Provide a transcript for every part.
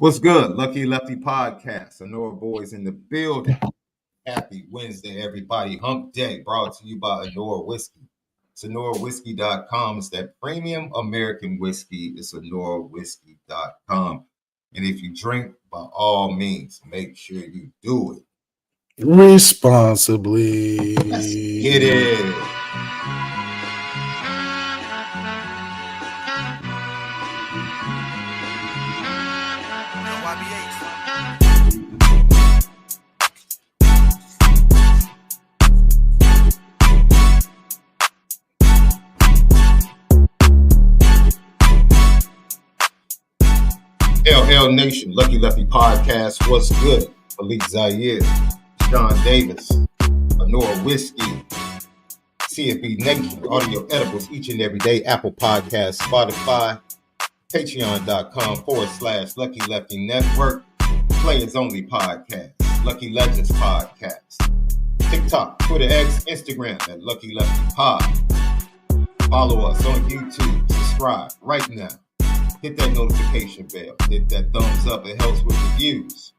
What's good? Lucky Lefty Podcast. Honora Boys in the building. Happy Wednesday, everybody. Hump Day brought to you by Honora Whiskey. It's HonoraWhiskey.com. It's that premium American whiskey. It's HonoraWhiskey.com. And if you drink, by all means, make sure you do it responsibly. Let's get it. LL Nation, Lucky Lefty Podcast. What's good? MALIK, ZAIRE, SHAUN Davis, Honora Whiskey, CFB Nation, audio edibles each and every day, Apple Podcasts, Spotify, Patreon.com/Lucky Lefty Network, Players Only Podcast, Lucky Legends Podcast, TikTok, Twitter X, Instagram at Lucky Lefty Pod. Follow us on YouTube. Subscribe right now. Hit that notification bell. Hit that thumbs up. It helps with the views.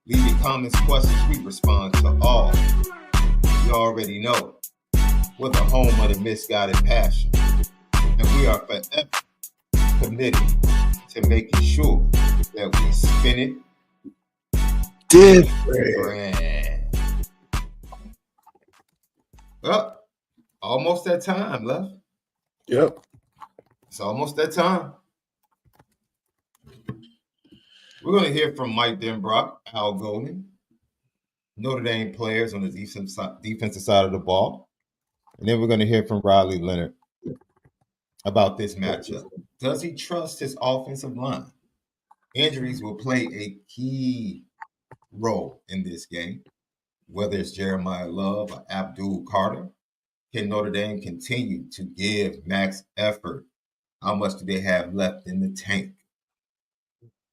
Leave your comments, questions. We respond to all. You already know. We're the home of the misguided passion. And we are forever committed to making sure that we spin it different. Well, almost that time, left. Yep. It's almost that time. We're going to hear from Mike Denbrock, Al Golden, Notre Dame players on the defensive side of the ball. And then we're going to hear from Riley Leonard about this matchup. Does he trust his offensive line? Injuries will play a key role in this game, whether it's Jeremiah Love or Abdul Carter. Can Notre Dame continue to give max effort? How much do they have left in the tank?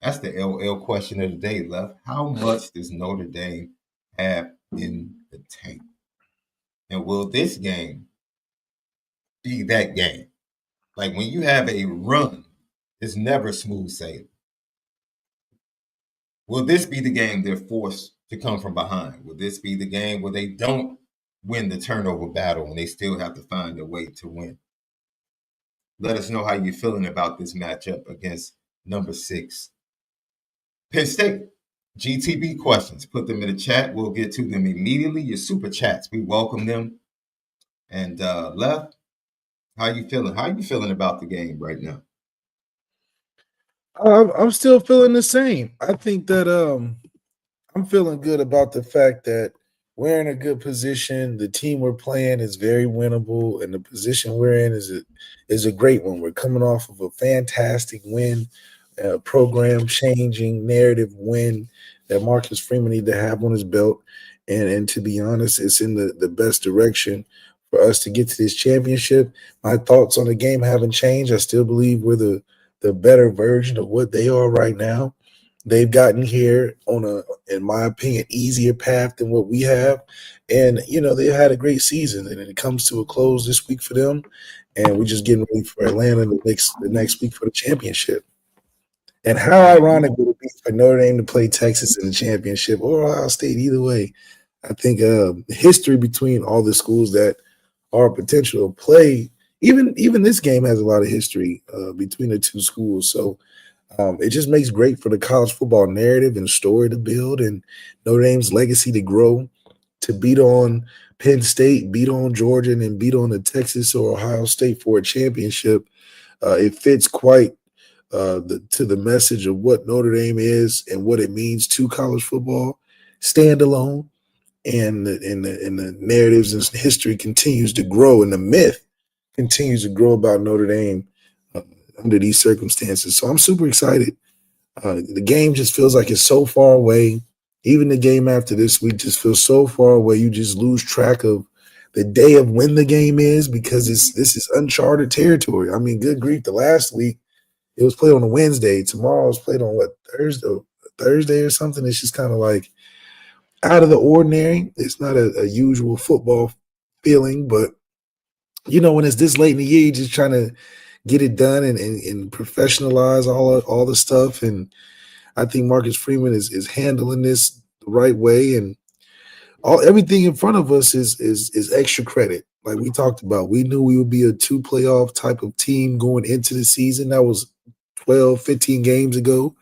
That's the LL question of the day, Left. How much does Notre Dame have in the tank? And will this game be that game? Like when you have a run, it's never smooth sailing. Will this be the game they're forced to come from behind? Will this be the game where they don't win the turnover battle and they still have to find a way to win? Let us know how you're feeling about this matchup against number 6. Penn State, GTB questions. Put them in the chat. We'll get to them immediately. Your super chats, we welcome them. And Left, how you feeling? How you feeling about the game right now? I'm still feeling the same. I think that I'm feeling good about the fact that we're in a good position. The team we're playing is very winnable, and the position we're in is a great one. We're coming off of a fantastic win. Program changing narrative win that Marcus Freeman need to have on his belt, and to be honest, it's in the best direction for us to get to this championship. My thoughts on the game haven't changed. I still believe we're the better version of what they are right now. They've gotten here on in my opinion, easier path than what we have, and they've had a great season, and it comes to a close this week for them, and we're just getting ready for Atlanta the next week for the championship. And how ironic would it be for Notre Dame to play Texas in the championship or Ohio State? Either way, I think history between all the schools that are potential to play, even this game has a lot of history between the two schools. So it just makes great for the college football narrative and story to build and Notre Dame's legacy to grow, to beat on Penn State, beat on Georgia, and then beat on the Texas or Ohio State for a championship. It fits quite to the message of what Notre Dame is and what it means to college football, standalone, and the narratives and history continues to grow, and the myth continues to grow about Notre Dame under these circumstances. So I'm super excited. The game just feels like it's so far away. Even the game after this week just feels so far away. You just lose track of the day of when the game is because this is uncharted territory. I mean, good grief, the last week, it was played on a Wednesday. Tomorrow it's played on Thursday or something. It's just kind of like out of the ordinary. It's not a usual football feeling, but when it's this late in the year, you're just trying to get it done and professionalize all the stuff. And I think Marcus Freeman is handling this the right way, and everything in front of us is extra credit. Like we talked about, we knew we would be a 2 playoff type of team going into the season. That was 12, 15 games ago.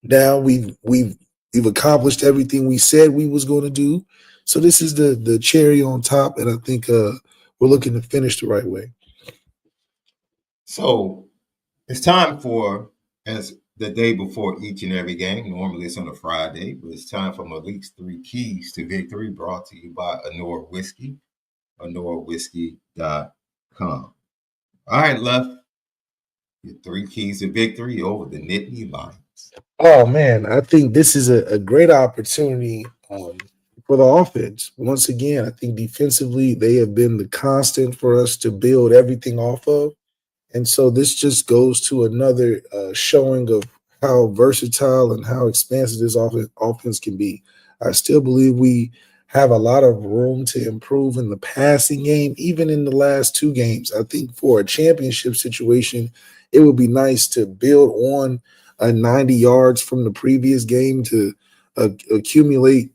Now we've accomplished everything we said we was going to do. So this is the cherry on top, and I think we're looking to finish the right way. So it's time for, as the day before each and every game, normally it's on a Friday, but it's time for Malik's 3 keys to victory, brought to you by ONORA Whiskey, ONORAWhiskey.com. All right, Left, your 3 keys to victory over the Nittany Lions. Oh man, I think this is a great opportunity for the offense. Once again, I think defensively they have been the constant for us to build everything off of. And so this just goes to another showing of how versatile and how expansive this offense can be. I still believe we have a lot of room to improve in the passing game, even in the last 2 games. I think for a championship situation, it would be nice to build on 90 yards from the previous game to accumulate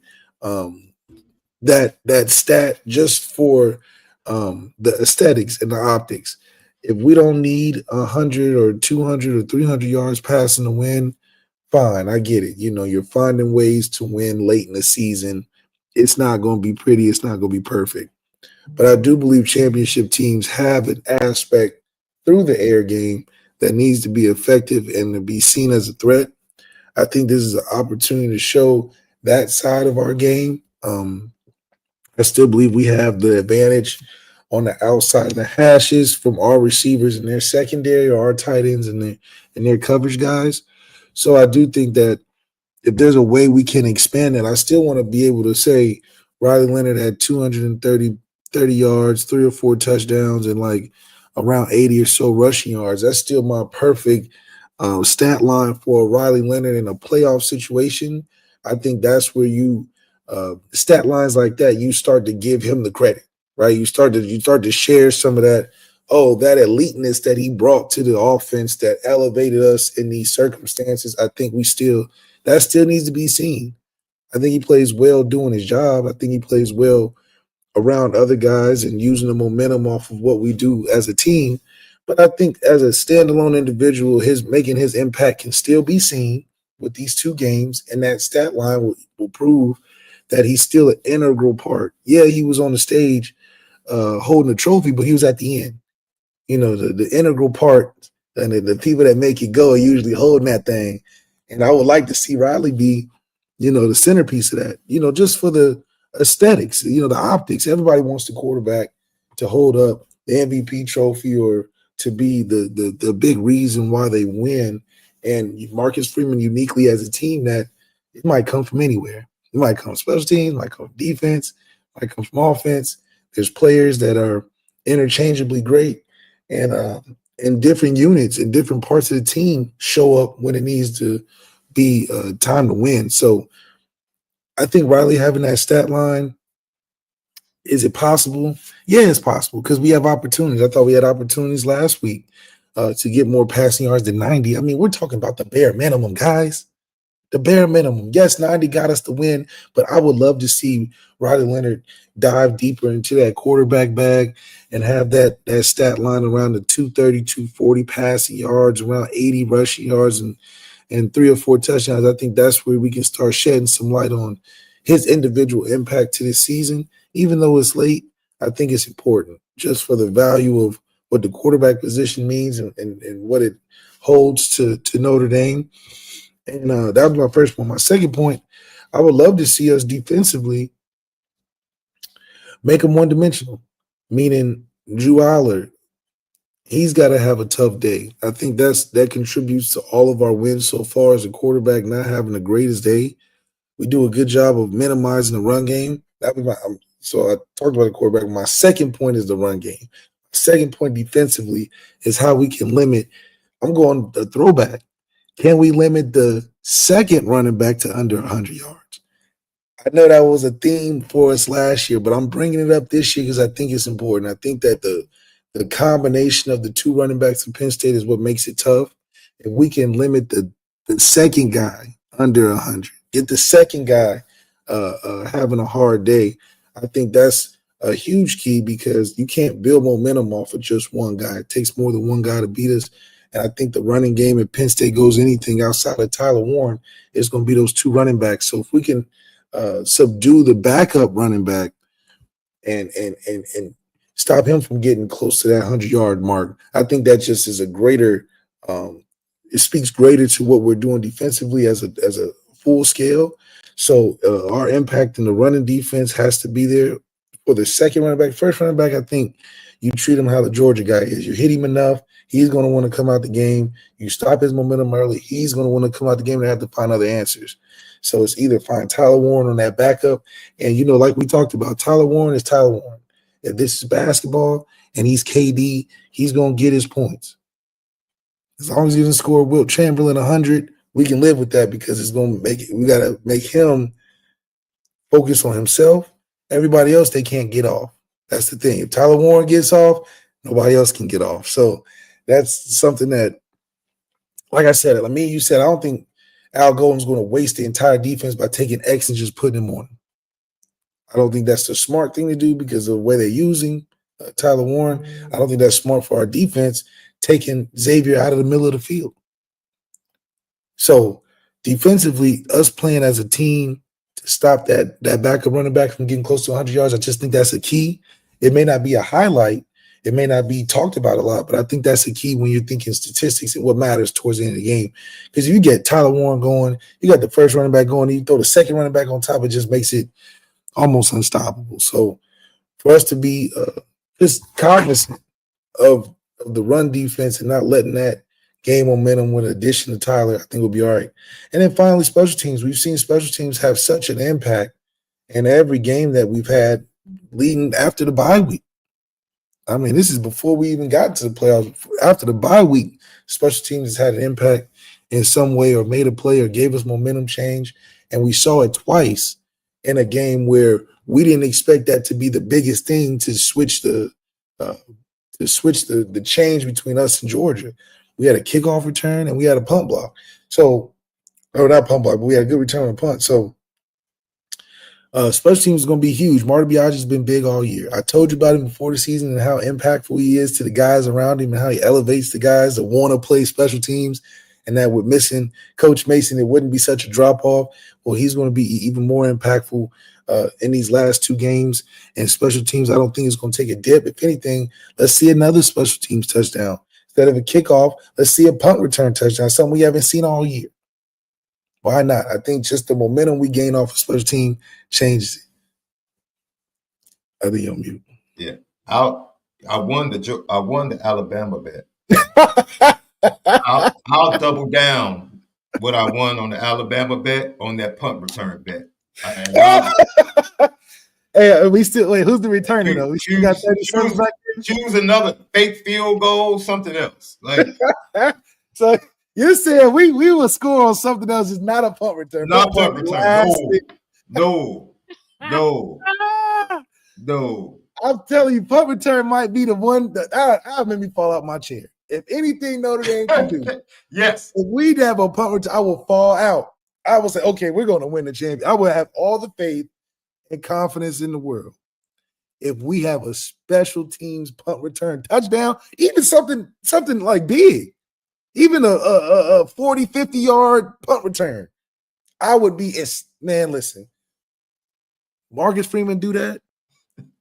that stat just for the aesthetics and the optics. If we don't need 100 or 200 or 300 yards passing to win, fine, I get it. You're finding ways to win late in the season. It's not going to be pretty. It's not going to be perfect. But I do believe championship teams have an aspect through the air game that needs to be effective and to be seen as a threat. I think this is an opportunity to show that side of our game. I still believe we have the advantage on the outside of the hashes from our receivers and their secondary, or our tight ends and their coverage guys. So I do think that if there's a way we can expand it, I still want to be able to say Riley Leonard had 230 yards, 3 or 4 touchdowns, and like around 80 or so rushing yards. That's still my perfect stat line for Riley Leonard in a playoff situation. I think that's where you stat lines like that, you start to give him the credit, right? You start to share some of that. Oh, that eliteness that he brought to the offense that elevated us in these circumstances. I think that still needs to be seen. I think he plays well doing his job. I think he plays well around other guys and using the momentum off of what we do as a team. But I think as a standalone individual, making his impact can still be seen with these 2 games, and that stat line will prove that he's still an integral part. Yeah, he was on the stage holding the trophy, but he was at the end. The integral part and the people that make it go are usually holding that thing. And I would like to see Riley be, the centerpiece of that, just for the aesthetics, the optics. Everybody wants the quarterback to hold up the MVP trophy or to be the big reason why they win. And Marcus Freeman uniquely as a team, that it might come from anywhere. It might come from special teams, might come from defense, might come from offense. There's players that are interchangeably great, and in different units, in different parts of the team, show up when it needs to be time to win. So I think Riley having that stat line, is it possible? Yeah, it's possible because we have opportunities. I thought we had opportunities last week to get more passing yards than 90. I mean, we're talking about the bare minimum, guys. The bare minimum. Yes, 90 got us the win, but I would love to see Riley Leonard dive deeper into that quarterback bag and have that stat line around the 230, 240 passing yards, around 80 rushing yards, and 3 or 4 touchdowns. I think that's where we can start shedding some light on his individual impact to this season. Even though it's late, I think it's important just for the value of what the quarterback position means and what it holds to Notre Dame. And that was my first point. My second point, I would love to see us defensively make them one-dimensional, meaning Drew Aller, he's got to have a tough day. I think that contributes to all of our wins so far as a quarterback not having the greatest day. We do a good job of minimizing the run game. So I talked about the quarterback. My second point is the run game. Second point defensively is how we can limit. I'm going the throwback. Can we limit the second running back to under 100 yards? I know that was a theme for us last year, but I'm bringing it up this year because I think it's important. I think that the combination of the 2 running backs in Penn State is what makes it tough. If we can limit the second guy under 100. Get the second guy having a hard day. I think that's a huge key because you can't build momentum off of just one guy. It takes more than one guy to beat us. And I think the running game if Penn State goes anything outside of Tyler Warren, it's going to be those two running backs. So if we can subdue the backup running back and stop him from getting close to that 100-yard mark, I think that just is a greater it speaks greater to what we're doing defensively as a full scale. So our impact in the running defense has to be there for the second running back. First running back, I think you treat him how the Georgia guy is. You hit him enough, he's going to want to come out the game. You stop his momentum early, he's going to want to come out the game and have to find other answers. So it's either find Tyler Warren on that backup. And, like we talked about, Tyler Warren is Tyler Warren. If this is basketball and he's KD, he's going to get his points. As long as he doesn't score Wilt Chamberlain 100, we can live with that because it's going to make it. We got to make him focus on himself. Everybody else, they can't get off. That's the thing. If Tyler Warren gets off, nobody else can get off. So that's something that, like I said, you said, I don't think Al Golden's going to waste the entire defense by taking X and just putting him on him. I don't think that's the smart thing to do because of the way they're using Tyler Warren. I don't think that's smart for our defense, taking Xavier out of the middle of the field. So defensively, us playing as a team to stop that backup running back from getting close to 100 yards, I just think that's a key. It may not be a highlight. It may not be talked about a lot, but I think that's the key when you're thinking statistics and what matters towards the end of the game. Because if you get Tyler Warren going, you got the first running back going, and you throw the second running back on top, it just makes it almost unstoppable. So for us to be just cognizant of the run defense and not letting that gain momentum with addition to Tyler, I think we'll be all right. And then finally, special teams. We've seen special teams have such an impact in every game that we've had leading after the bye week. I mean, this is before we even got to the playoffs. After the bye week, special teams has had an impact in some way or made a play or gave us momentum change. And we saw it twice in a game where we didn't expect that to be the biggest thing to switch the change between us and Georgia. We had a kickoff return and we had a punt block. So, or not punt block, but we had a good return on punt. So, special teams is going to be huge. Marty Biagi's been big all year. I told you about him before the season and how impactful he is to the guys around him and how he elevates the guys that want to play special teams, and that with missing Coach Mason, it wouldn't be such a drop-off. Well, he's going to be even more impactful in these last two games. And special teams, I don't think it's going to take a dip. If anything, let's see another special teams touchdown. Instead of a kickoff, let's see a punt return touchdown, something we haven't seen all year. Why not? I think just the momentum we gain off a special team changes it. I think you're on mute. Yeah. I won the Alabama bet. I'll double down what I won on the Alabama bet on that punt return bet. Hey, we still wait. Who's the returner though? We still got 30 seconds back there. Choose another fake field goal, something else. Like so you're saying we will score on something else? It's not a punt return. Not punt return. No. I'm telling you, punt return might be the one that made me fall out my chair. If anything Notre Dame can do, yes. If we'd have a punt return, I will fall out. I will say, okay, we're going to win the championship. I will have all the faith and confidence in the world. If we have a special teams punt return touchdown, even something like big, even a 40, 50-yard punt return, I would be, man, listen, Marcus Freeman do that,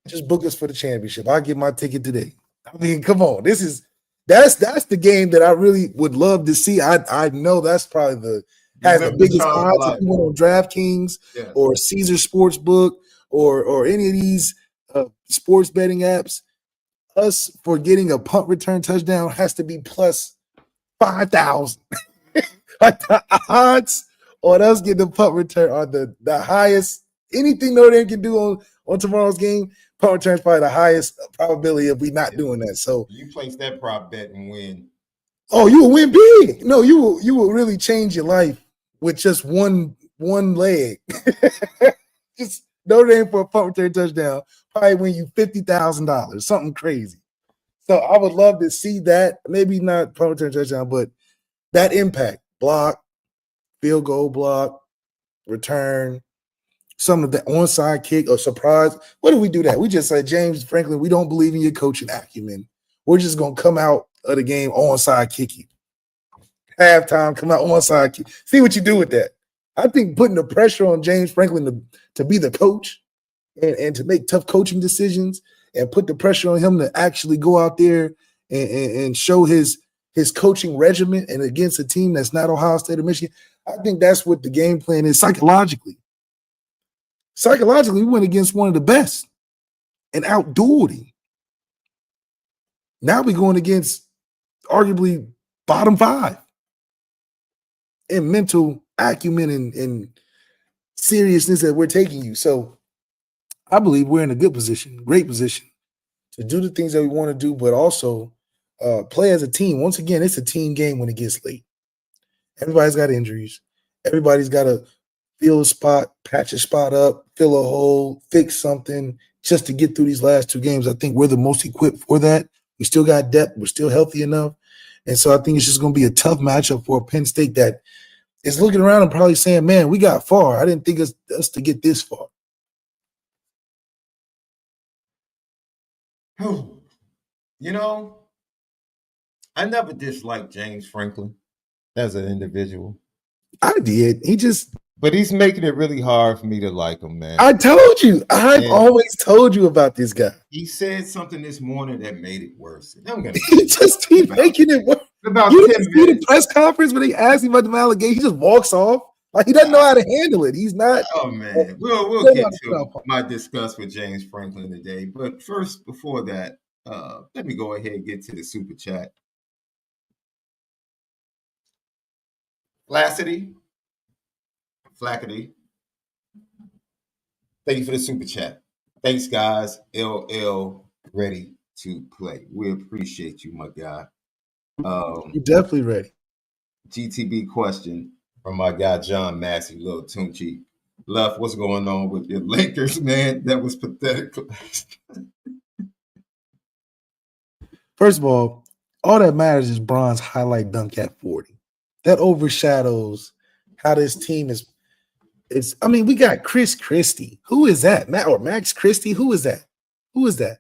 just book us for the championship. I'll get my ticket today. I mean, come on. That's the game that I really would love to see. I know that's probably has the biggest odds if you went on DraftKings or Caesar Sportsbook or any of these sports betting apps. Us for getting a punt return touchdown has to be plus 5,000. Like the odds on us getting the punt return are the highest. Anything Notre Dame can do on tomorrow's game, punt return is probably the highest probability of we not doing that. So you place that prop bet and win. Oh, you will win big. No, you will really change your life with just one leg. Just Notre Dame for a punt return touchdown, probably win you $50,000, something crazy. So I would love to see that. Maybe not punt return touchdown, but that impact, block, field goal block, return, some of the onside kick or surprise. What do we do that? We just said, James Franklin, we don't believe in your coaching acumen. We're just going to come out of the game onside kicking. Halftime, come out onside kick. See what you do with that. I think putting the pressure on James Franklin to be the coach and to make tough coaching decisions and put the pressure on him to actually go out there and show his coaching regimen and against a team that's not Ohio State or Michigan. I think that's what the game plan is psychologically. Psychologically, we went against one of the best and outdueled him. Now we're going against arguably bottom 5 in mental acumen and seriousness that we're taking you. So I believe we're in a good position, great position to do the things that we want to do, but also play as a team. Once again, it's a team game when it gets late. Everybody's got injuries. Everybody's got to fill a spot, patch a spot up, fill a hole, fix something just to get through these last 2 games. I think we're the most equipped for that. We still got depth. We're still healthy enough. And so I think it's just going to be a tough matchup for Penn State that is looking around and probably saying, man, we got far. I didn't think us to get this far. You know, I never disliked James Franklin as an individual. I did. But he's making it really hard for me to like him, man. I told you. I've always told you about this guy. He said something this morning that made it worse. He just keeps making it worse. About you 10 didn't see the press conference when they asked him about the allegation. He just walks off. Like he doesn't know how to handle it. He's not. Oh, man. We'll get to my discuss with James Franklin today. But first, before that, let me go ahead and get to the super chat. Flackety. Thank you for the super chat. Thanks, guys. LL ready to play. We appreciate you, my guy. You're definitely ready. GTB question from my guy John Massey, Lil Tunchi. Left, what's going on with your Lakers, man? That was pathetic. First of all that matters is Bron's highlight dunk at 40. That overshadows how this team is. I mean, we got Chris Christie. Who is that? Max Christie? Who is that?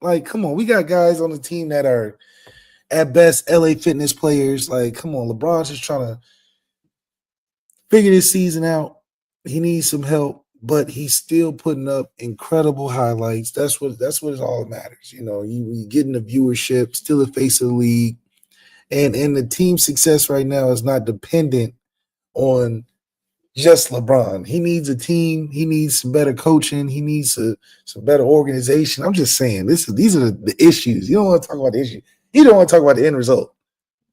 Like, come on. We got guys on the team that are at best LA Fitness players. Like, come on. LeBron's just trying to figure this season out. He needs some help, but he's still putting up incredible highlights. That's what is all that matters. You know, you getting the viewership, still the face of the league. And the team's success right now is not dependent on just LeBron. He needs a team. He needs some better coaching. He needs some better organization. I'm just saying, these are the issues. You don't want to talk about the issue. You don't want to talk about the end result.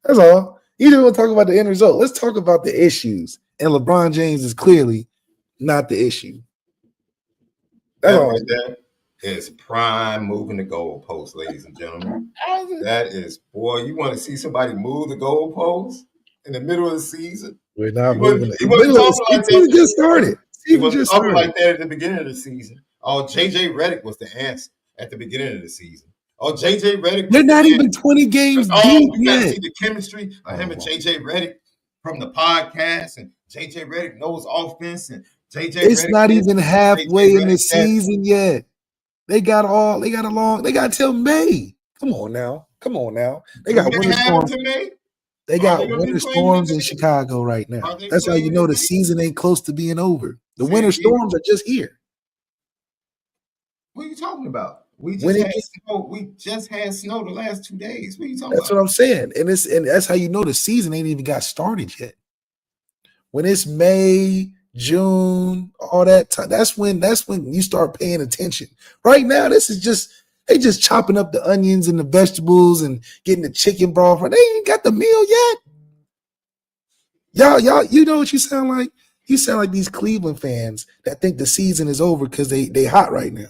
That's all. You don't want to talk about the end result. Let's talk about the issues. And LeBron James is clearly not the issue. That's all. That is prime moving the goalpost, ladies and gentlemen. That is, boy, you want to see somebody move the goalpost in the middle of the season? We're not moving it. He wasn't talking like that. Just started. He wasn't talking like that at the beginning of the season. Oh, JJ Redick was the answer at the beginning of the season. Oh, JJ Redick. They're not even 20 games deep you got to yet. see the chemistry of him and JJ Redick from the podcast, and JJ Redick knows offense, and JJ. It's not even halfway in the season yet. They got till May. Come on now. They got winter storms. They got winter storms in Chicago right now. That's how you know the season ain't close to being over. The winter storms are just here. What are you talking about? We just had snow the last 2 days. What are you talking about? That's what I'm saying. And that's how you know the season ain't even got started yet. When it's May, June, all that time, that's when you start paying attention. Right now, they just chopping up the onions and the vegetables and getting the chicken broth. They ain't got the meal yet. Y'all, you know what you sound like? You sound like these Cleveland fans that think the season is over because they hot right now.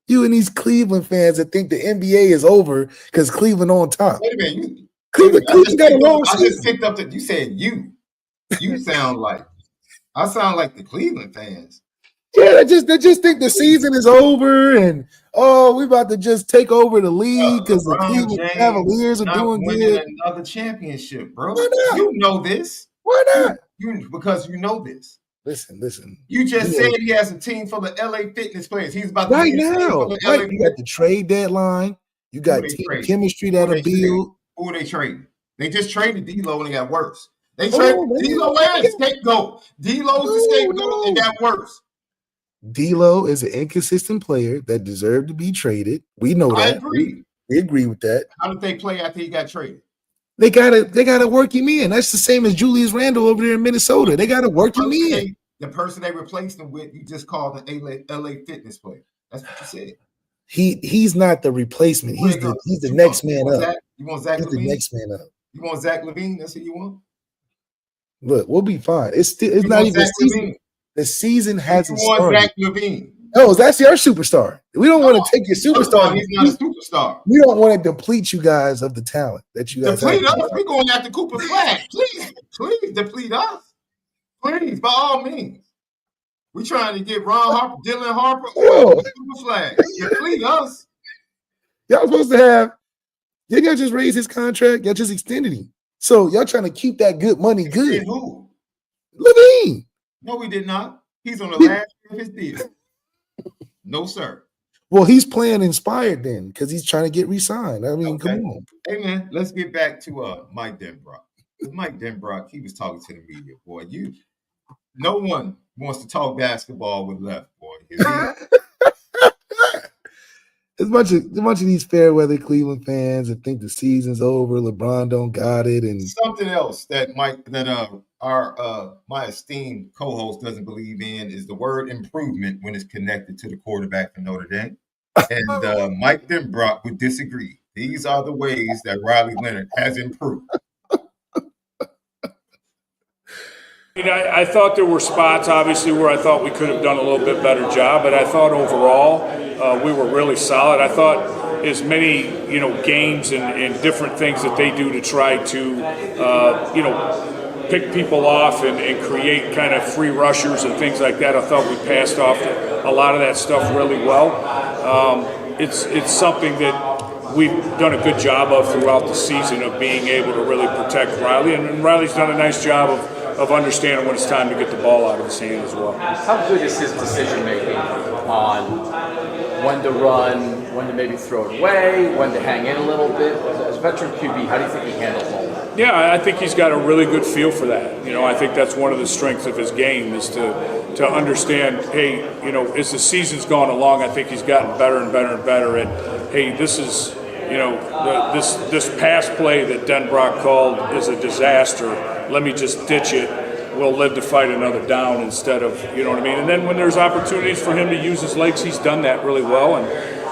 You and these Cleveland fans that think the NBA is over because Cleveland on top. Wait a minute. Cleveland got a long season. I just picked up that you said you. You sound like I sound like the Cleveland fans. Yeah, they just think the season is over and we about to just take over the league because the Cleveland Cavaliers are doing good. Another championship, bro. You know this. Why not? Because you know this. Listen. You just said he has a team full of LA fitness players. He's about to right be a team now. full of Right, LA you got the trade deadline. You got team chemistry that'll build. Who are they trading? They just traded D-Lo and it got worse. They traded D-Lo as scapegoat. D-Lo's the scapegoat and got worse. D-Lo is an inconsistent player that deserved to be traded. We know that. I agree. We agree with that. How did they play after he got traded? They gotta work him in. That's the same as Julius Randle over there in Minnesota. They gotta work him in. The person they replaced him with, you just called an LA fitness player. That's what you said. He's not the replacement. He's the next man up. You want Zach He's LaVine? the next man up. You want Zach LaVine? That's who you want? Look, we'll be fine. It's not even season. The season hasn't started. Zach LaVine. No, that's your superstar. We don't want to take your superstar. He's not a superstar. We don't want to deplete you guys of the talent that you guys deplete us. We're going after Cooper Flag. Please deplete us. Please, by all means. We're trying to get Ron Harper, Dylan Harper, or Cooper Flag. Deplete us. Y'all supposed to have. Y'all just raised his contract. Y'all just extended him. So y'all trying to keep that good money good. Who? LaVine. No, we did not. He's on the last year of his deal. No, sir. Well, he's playing inspired then because he's trying to get re-signed. I mean, come on. Hey, man, let's get back to Mike Denbrock. Mike Denbrock, he was talking to the media, boy. No one wants to talk basketball with Left, boy. There's a bunch of these fair weather Cleveland fans that think the season's over. LeBron don't got it, and something else that my esteemed co-host doesn't believe in is the word improvement when it's connected to the quarterback for Notre Dame. And Mike Denbrock would disagree. These are the ways that Riley Leonard has improved. I thought there were spots, obviously, where I thought we could have done a little bit better job, but I thought overall we were really solid. I thought as many, games and different things that they do to try to, pick people off and create kind of free rushers and things like that. I thought we passed off a lot of that stuff really well. It's something that we've done a good job of throughout the season of being able to really protect Riley, and Riley's done a nice job of understanding when it's time to get the ball out of his hand as well. How good is his decision making on when to run, when to maybe throw it away, when to hang in a little bit? As a veteran QB, how do you think he handles all that? Yeah, I think he's got a really good feel for that. I think that's one of the strengths of his game is to understand, hey, as the season's gone along, I think he's gotten better and better and better at, hey, this is, this pass play that Denbrock called is a disaster. Let me just ditch it. We'll live to fight another down instead of, you know what I mean? And then when there's opportunities for him to use his legs, he's done that really well and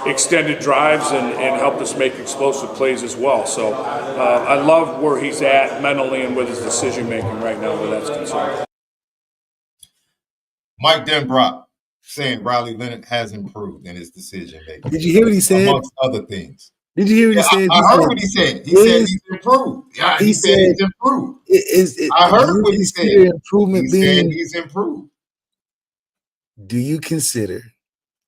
extended drives and helped us make explosive plays as well. So I love where he's at mentally and with his decision making right now where that's concerned. Mike Denbrock saying Riley Leonard has improved in his decision making. Did you hear what he said? Amongst other things. Did you hear what he said? I heard what he said. He said he's improved. Yeah, he said he's improved. I heard what he said. Improvement being he's improved. Do you consider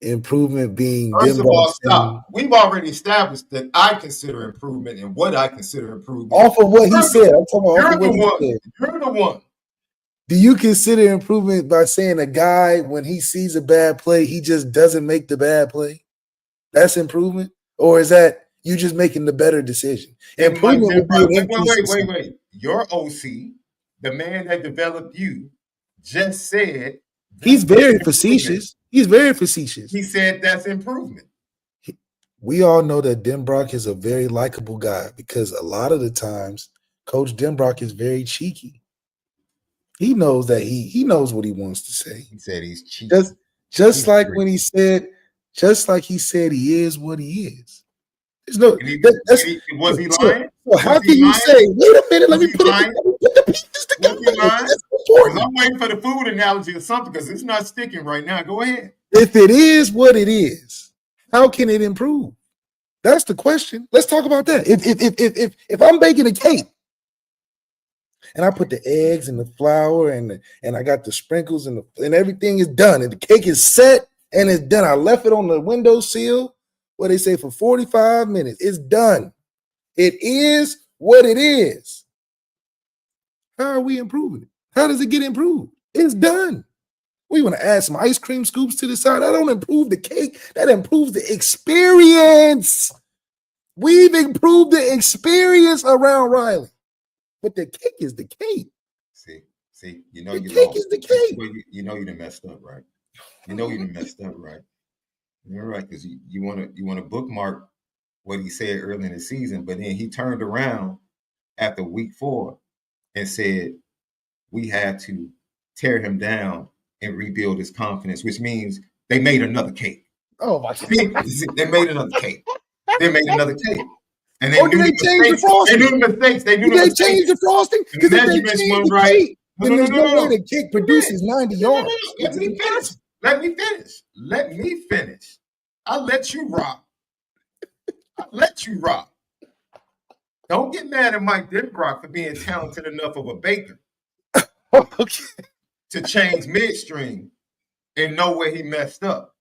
improvement being? First of all, stop. We've already established that I consider improvement and what I consider improvement. Off of what he said. I'm talking about You're the one. Do you consider improvement by saying a guy, when he sees a bad play, he just doesn't make the bad play? That's improvement? Or is that you just making the better decision? Improvement would be wait. Your OC, the man that developed you, just said he's very facetious. He's very facetious. He said that's improvement. We all know that Denbrock is a very likable guy because a lot of the times Coach Denbrock is very cheeky. He knows that he knows what he wants to say. He said he's cheeky. Just like when he said, just like he said he is what he is. There's no was he lying? So how can you say, wait a minute, let me put the pieces together. I'm waiting for the food analogy or something because it's not sticking right now. Go ahead. If it is what it is, how can it improve? That's the question. Let's talk about that. If I'm baking a cake and I put the eggs and the flour and I got the sprinkles and everything is done and the cake is set and it's done. I left it on the windowsill, what they say, for 45 minutes. It's done. It is what it is. How are we improving it? How does it get improved? It's done. We want to add some ice cream scoops to the side. That don't improve the cake. That improves the experience. We've improved the experience around Riley. But the cake is the cake. See, you know the you cake lost. is the cake. You know you done messed up, right? You know you done messed up, right? You're right, because you want to bookmark what he said early in the season, but then he turned around after week 4 and said we had to tear him down and rebuild his confidence, which means they made another cake. Oh my God. They made another cake. They made another cake. And Or did they change the frosting? They knew the mistakes. Did they change the frosting? Because if they change the cake, then there's no way the cake produces 90 yards. Let me finish. Let me finish. Let me finish. I'll let you rock. I'll let you rock. Don't get mad at Mike Denbrock for being talented enough of a baker Okay. to change midstream and know where he messed up.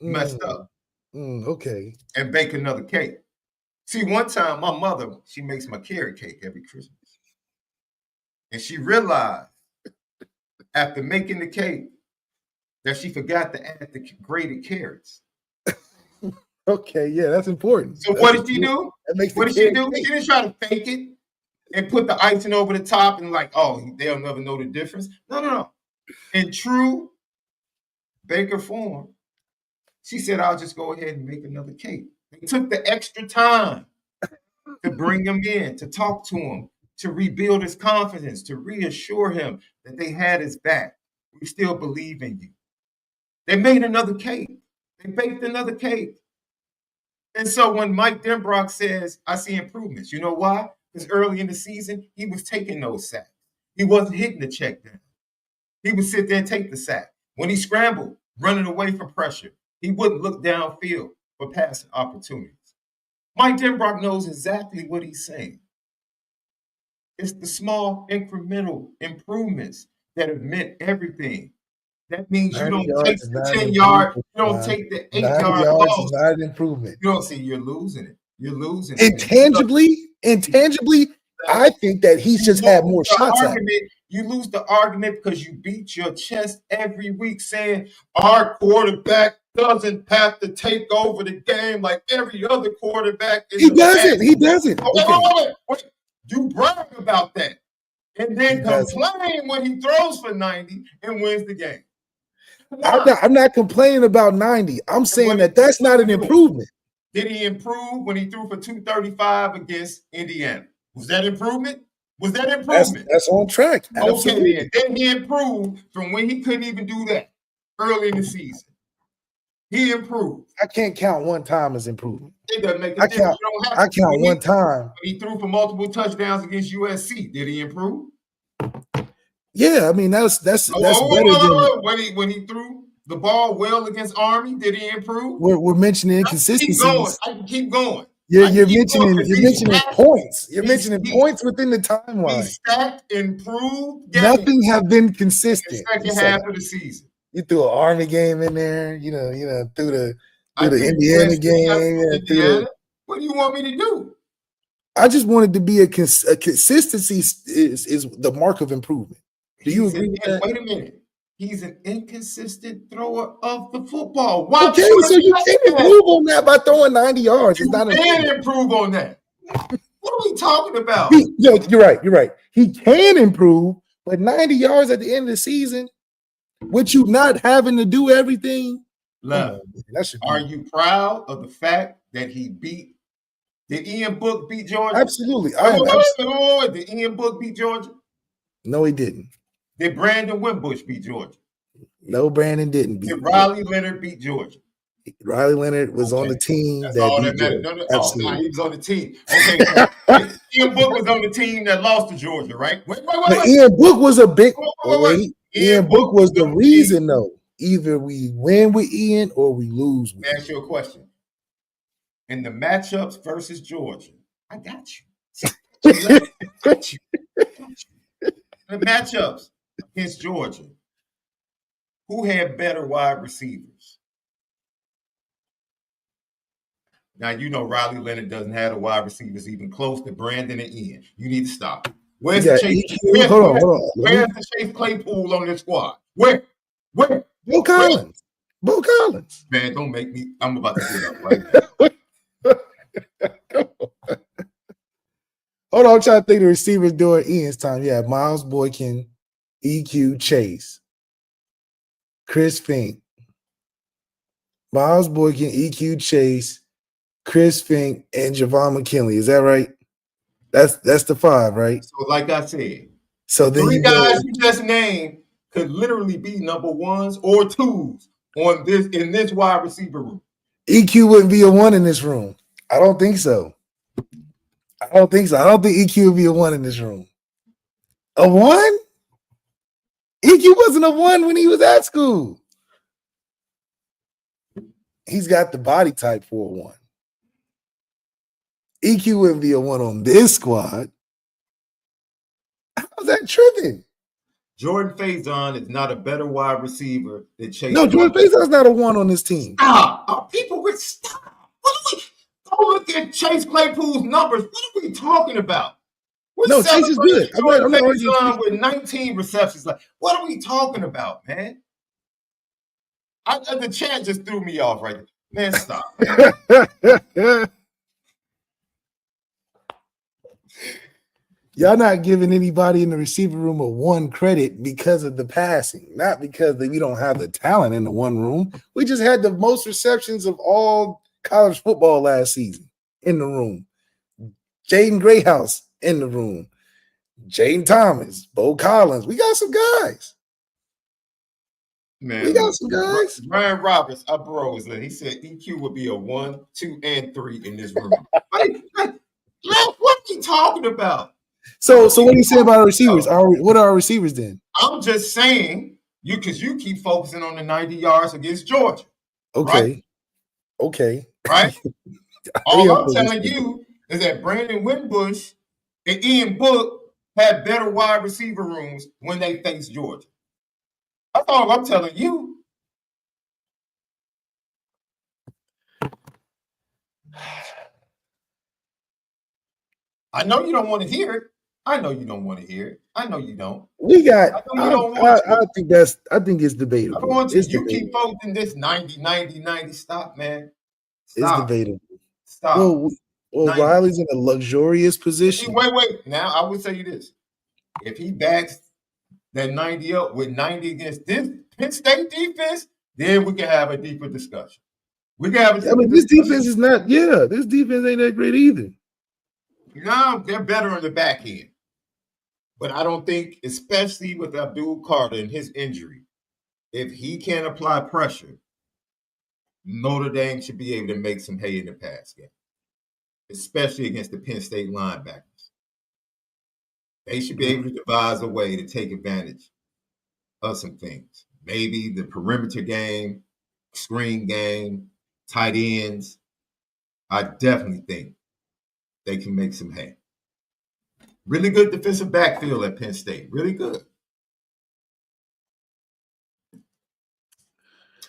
Messed up. Okay. And bake another cake. See, one time my mother, she makes my carrot cake every Christmas. And she realized after making the cake that she forgot to add the grated carrots. Okay, yeah, that's important. So what did she do? What did she do? Cake. She didn't try to fake it and put the icing over the top and like, oh, they'll never know the difference. No. In true baker form, she said, I'll just go ahead and make another cake. They took the extra time to bring him in, to talk to him, to rebuild his confidence, to reassure him that they had his back. We still believe in you. They made another cake. They baked another cake. And so when Mike Denbrock says, I see improvements, you know why? Because early in the season, he was taking those sacks. He wasn't hitting the check down. He would sit there and take the sack. When he scrambled, running away from pressure, he wouldn't look downfield for passing opportunities. Mike Denbrock knows exactly what he's saying. It's the small incremental improvements that have meant everything. That means you don't take the 10 yard, you don't take the 8 yard loss. Is not an improvement. You don't see, you're losing it. You're losing it. Intangibly, I think that he's just had more shots at it. You lose the argument because you beat your chest every week saying our quarterback doesn't have to take over the game like every other quarterback. He doesn't. Wait. You brag about that and then complain when he throws for 90 and wins the game. I'm not complaining about 90. I'm saying that's not an improvement. Did he improve when he threw for 235 against Indiana? Was that improvement? That's on track. Absolutely. Okay, then he improved from when he couldn't even do that early in the season. He improved. I can't count one time as improvement. It doesn't make a difference. I count one time. When he threw for multiple touchdowns against USC, did he improve? Yeah, I mean that's better than when he threw the ball well against Army. Did he improve? We're mentioning inconsistencies. I can keep going. You're mentioning points. You're mentioning points within the timeline. He stacked, improved. Nothing have been consistent. The second half of the season. You threw an Army game in there. You know, through the Indiana game. What do you want me to do? I just wanted to be a consistency is the mark of improvement. Do you agree with that? Wait a minute. He's an inconsistent thrower of the football. Okay, so you can't improve on that by throwing 90 yards. You can improve on that. What are we talking about? You're right. He can improve, but 90 yards at the end of the season, with you not having to do everything. Love. Are you proud of the fact that he beat? Did Ian Book beat Georgia? Absolutely. Did Ian Book beat Georgia? No, he didn't. Did Brandon Wimbush beat Georgia? No, Brandon didn't beat. Did Riley Leonard beat Georgia? Riley Leonard was on the team that beat Georgia. Absolutely. He was on the team. Okay. Ian Book was on the team that lost to Georgia, right? Wait. Ian Book was a big. Ian Book was the reason, though. Either we win with Ian or we lose with Ian. Ask you a question. In the matchups versus Georgia, I got you. The matchups against Georgia, who had better wide receivers? Now, you know Riley Leonard doesn't have the wide receivers even close to Brandon and Ian. You need to stop. Where's You the got Chase? EQ. Hold on. Where's the Chase Claypool on this squad? Where? Bo Collins. Bo Collins. Man, don't make me. I'm about to get up right now. Come on. Hold on, I'm trying to think the receivers during Ian's time. Yeah, Miles Boykin, EQ, Chase, Chris Fink, Miles Boykin, EQ, Chase, Chris Fink, and Javon McKinley. Is that right? That's the 5, right? So, like I said, So then three you guys go. you just named could literally be number 1s or 2s on this in this wide receiver room. EQ wouldn't be a 1 in this room. I don't think so. I don't think EQ would be a 1 in this room. A 1? EQ wasn't a 1 when he was at school. He's got the body type for a 1. EQ wouldn't be a 1 on this squad. How's that tripping? Jordan Faison is not a better wide receiver than Chase. No, Jordan Faison's not a 1 on this team. Stop. People with stop. Don't look at Chase Claypool's numbers. What are we talking about? No, Chase is good. Jordan Faison with 19 receptions. Like, what are we talking about, man? The chat just threw me off right there. Man, stop. Y'all not giving anybody in the receiver room a 1 credit because of the passing, not because we don't have the talent in the 1 room. We just had the most receptions of all college football last season in the room. Jaden Grayhouse in the room. Jaden Thomas, Bo Collins. We got some guys. Man, we got some guys. Ryan Roberts, he said EQ would be a 1, 2, and 3 in this room. What are we talking about? So what do you say about our receivers? What are our receivers then? I'm just saying because you keep focusing on the 90 yards against Georgia. Okay. Okay. Right? All I'm telling you is that Brandon Wimbush and Ian Book had better wide receiver rooms when they faced Georgia. That's all I'm telling you. I know you don't want to hear it. I know you don't want to hear it. I know you don't. We got. I think it's debatable. I don't want you. You keep voting this 90, 90, 90. Stop, man. Stop. It's debatable. Stop. Well, Riley's in a luxurious position. Wait. Now I would say this: if he backs that 90 up with 90 against this Penn State defense, then we can have a deeper discussion. We can have. This defense is not. Yeah, this defense ain't that great either. No, they're better on the back end. But I don't think, especially with Abdul Carter and his injury, if he can't apply pressure, Notre Dame should be able to make some hay in the pass game, especially against the Penn State linebackers. They should be able to devise a way to take advantage of some things. Maybe the perimeter game, screen game, tight ends. I definitely think they can make some hay. Really good defensive backfield at Penn State. Really good.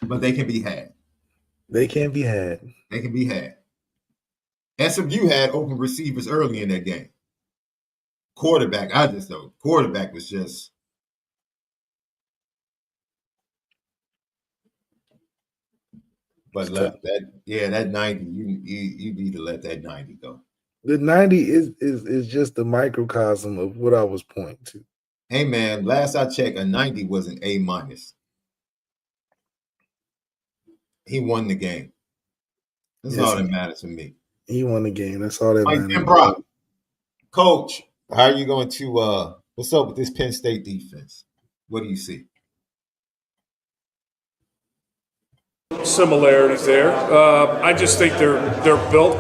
But they can be had. They can be had. They can be had. SMU had open receivers early in that game. Quarterback was just. But that 90, you need to let that 90 go. The 90 is just a microcosm of what I was pointing to. Hey man, last I checked, a 90 was an A-. He won the game. That's all that matters to me. He won the game. That's all that matters. Mike Brock, Coach, how are you going to what's up with this Penn State defense? What do you see? Similarities there. I just think they're built,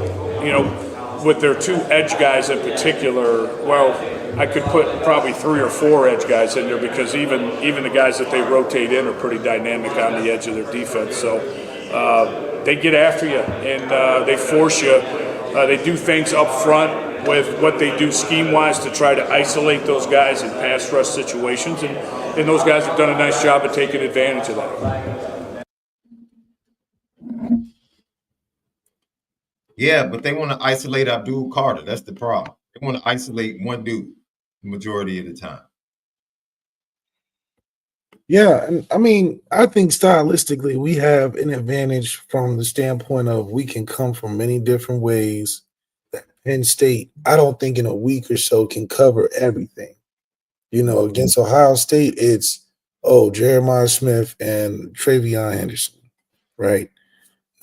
with their 2 edge guys in particular. Well, I could put probably 3 or 4 edge guys in there because even the guys that they rotate in are pretty dynamic on the edge of their defense. So they get after you and they force you. They do things up front with what they do scheme-wise to try to isolate those guys in pass rush situations, and those guys have done a nice job of taking advantage of that. Yeah, but they want to isolate Abdul Carter. That's the problem. They want to isolate one dude. the majority of the time. Yeah, and I mean, I think stylistically we have an advantage from the standpoint of we can come from many different ways. Penn State, I don't think in a week or so can cover everything. You know, against Ohio State, it's Jeremiah Smith and Travion Henderson, right?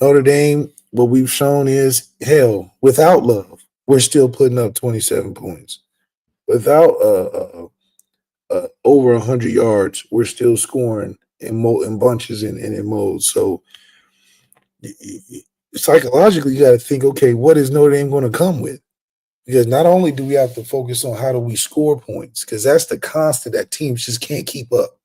Notre Dame, what we've shown is hell, without Love, we're still putting up 27 points. Without over 100 yards, we're still scoring in bunches and in modes. So psychologically, you got to think, okay, what is Notre Dame going to come with? Because not only do we have to focus on how do we score points, because that's the constant that teams just can't keep up.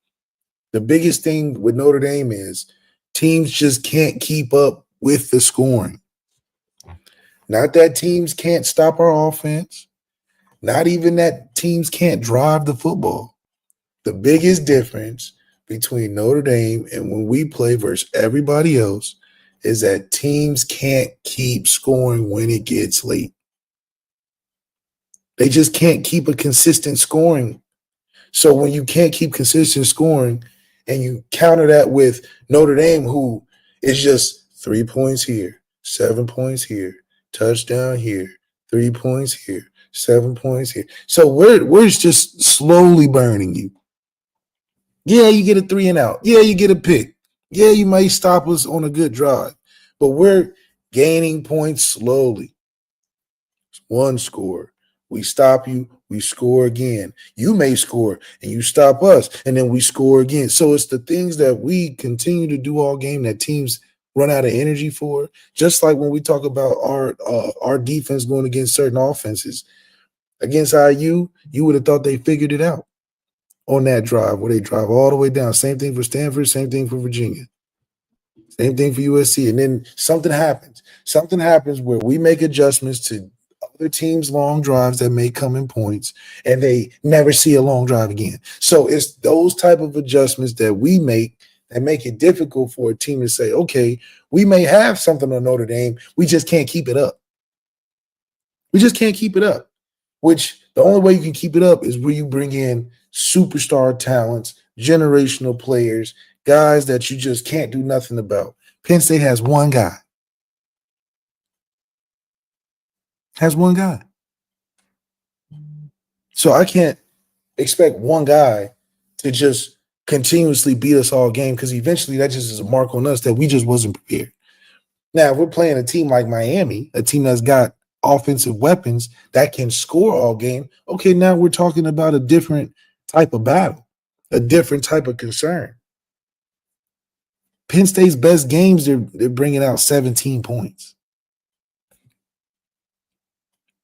The biggest thing with Notre Dame is teams just can't keep up with the scoring. Not that teams can't stop our offense, not even that teams can't drive the football. The biggest difference between Notre Dame and when we play versus everybody else is that teams can't keep scoring when it gets late. They just can't keep a consistent scoring. So when you can't keep consistent scoring and you counter that with Notre Dame, who is just 3 points here, 7 points here, touchdown here, 3 points here, 7 points here. So we're just slowly burning you. Yeah, you get a 3 and out. Yeah, you get a pick. Yeah, you might stop us on a good drive. But we're gaining points slowly. One score. We stop you, we score again. You may score and you stop us, and then we score again. So it's the things that we continue to do all game that teams run out of energy for. Just like when we talk about our defense going against certain offenses. Against IU, you would have thought they figured it out on that drive where they drive all the way down. Same thing for Stanford, same thing for Virginia. Same thing for USC. And then something happens. Something happens where we make adjustments to other teams' long drives that may come in points, and they never see a long drive again. So it's those type of adjustments that we make that make it difficult for a team to say, okay, we may have something on Notre Dame, we just can't keep it up. We just can't keep it up, which the only way you can keep it up is where you bring in superstar talents, generational players, guys that you just can't do nothing about. Penn State has one guy. Has one guy. So I can't expect one guy to just continuously beat us all game, because eventually that just is a mark on us that we just wasn't prepared. Now, if we're playing a team like Miami, a team that's got offensive weapons that can score all game, okay, now we're talking about a different type of battle, a different type of concern. Penn State's best games, they're bringing out 17 points.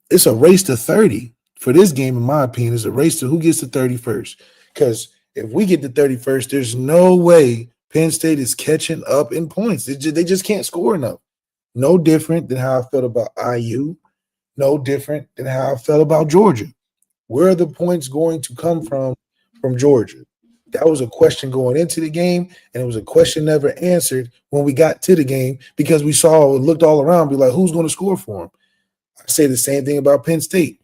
It's a race to 30 for this game, in my opinion. It's a race to who gets to 31st. Because if we get to 31st, there's no way Penn State is catching up in points. They just can't score enough. No different than how I felt about IU. No different than how I felt about Georgia. Where are the points going to come from Georgia? That was a question going into the game, and it was a question never answered when we got to the game, because we looked all around, be like, who's going to score for them? I say the same thing about Penn State.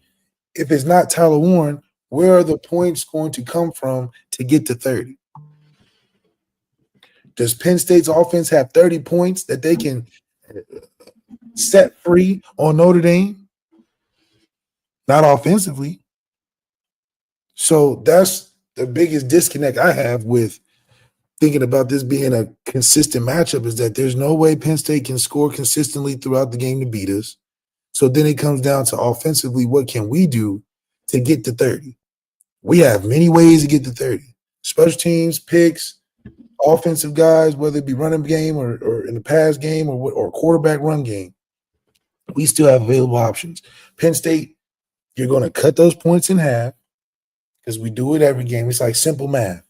If it's not Tyler Warren, where are the points going to come from to get to 30? Does Penn State's offense have 30 points that they can set free on Notre Dame? Not offensively. So that's the biggest disconnect I have with thinking about this being a consistent matchup, is that there's no way Penn State can score consistently throughout the game to beat us. So then it comes down to offensively, what can we do to get to 30? We have many ways to get to 30. Special teams, picks, offensive guys, whether it be running game or in the pass game or quarterback run game. We still have available options. Penn State, you're going to cut those points in half, because we do it every game. It's like simple math.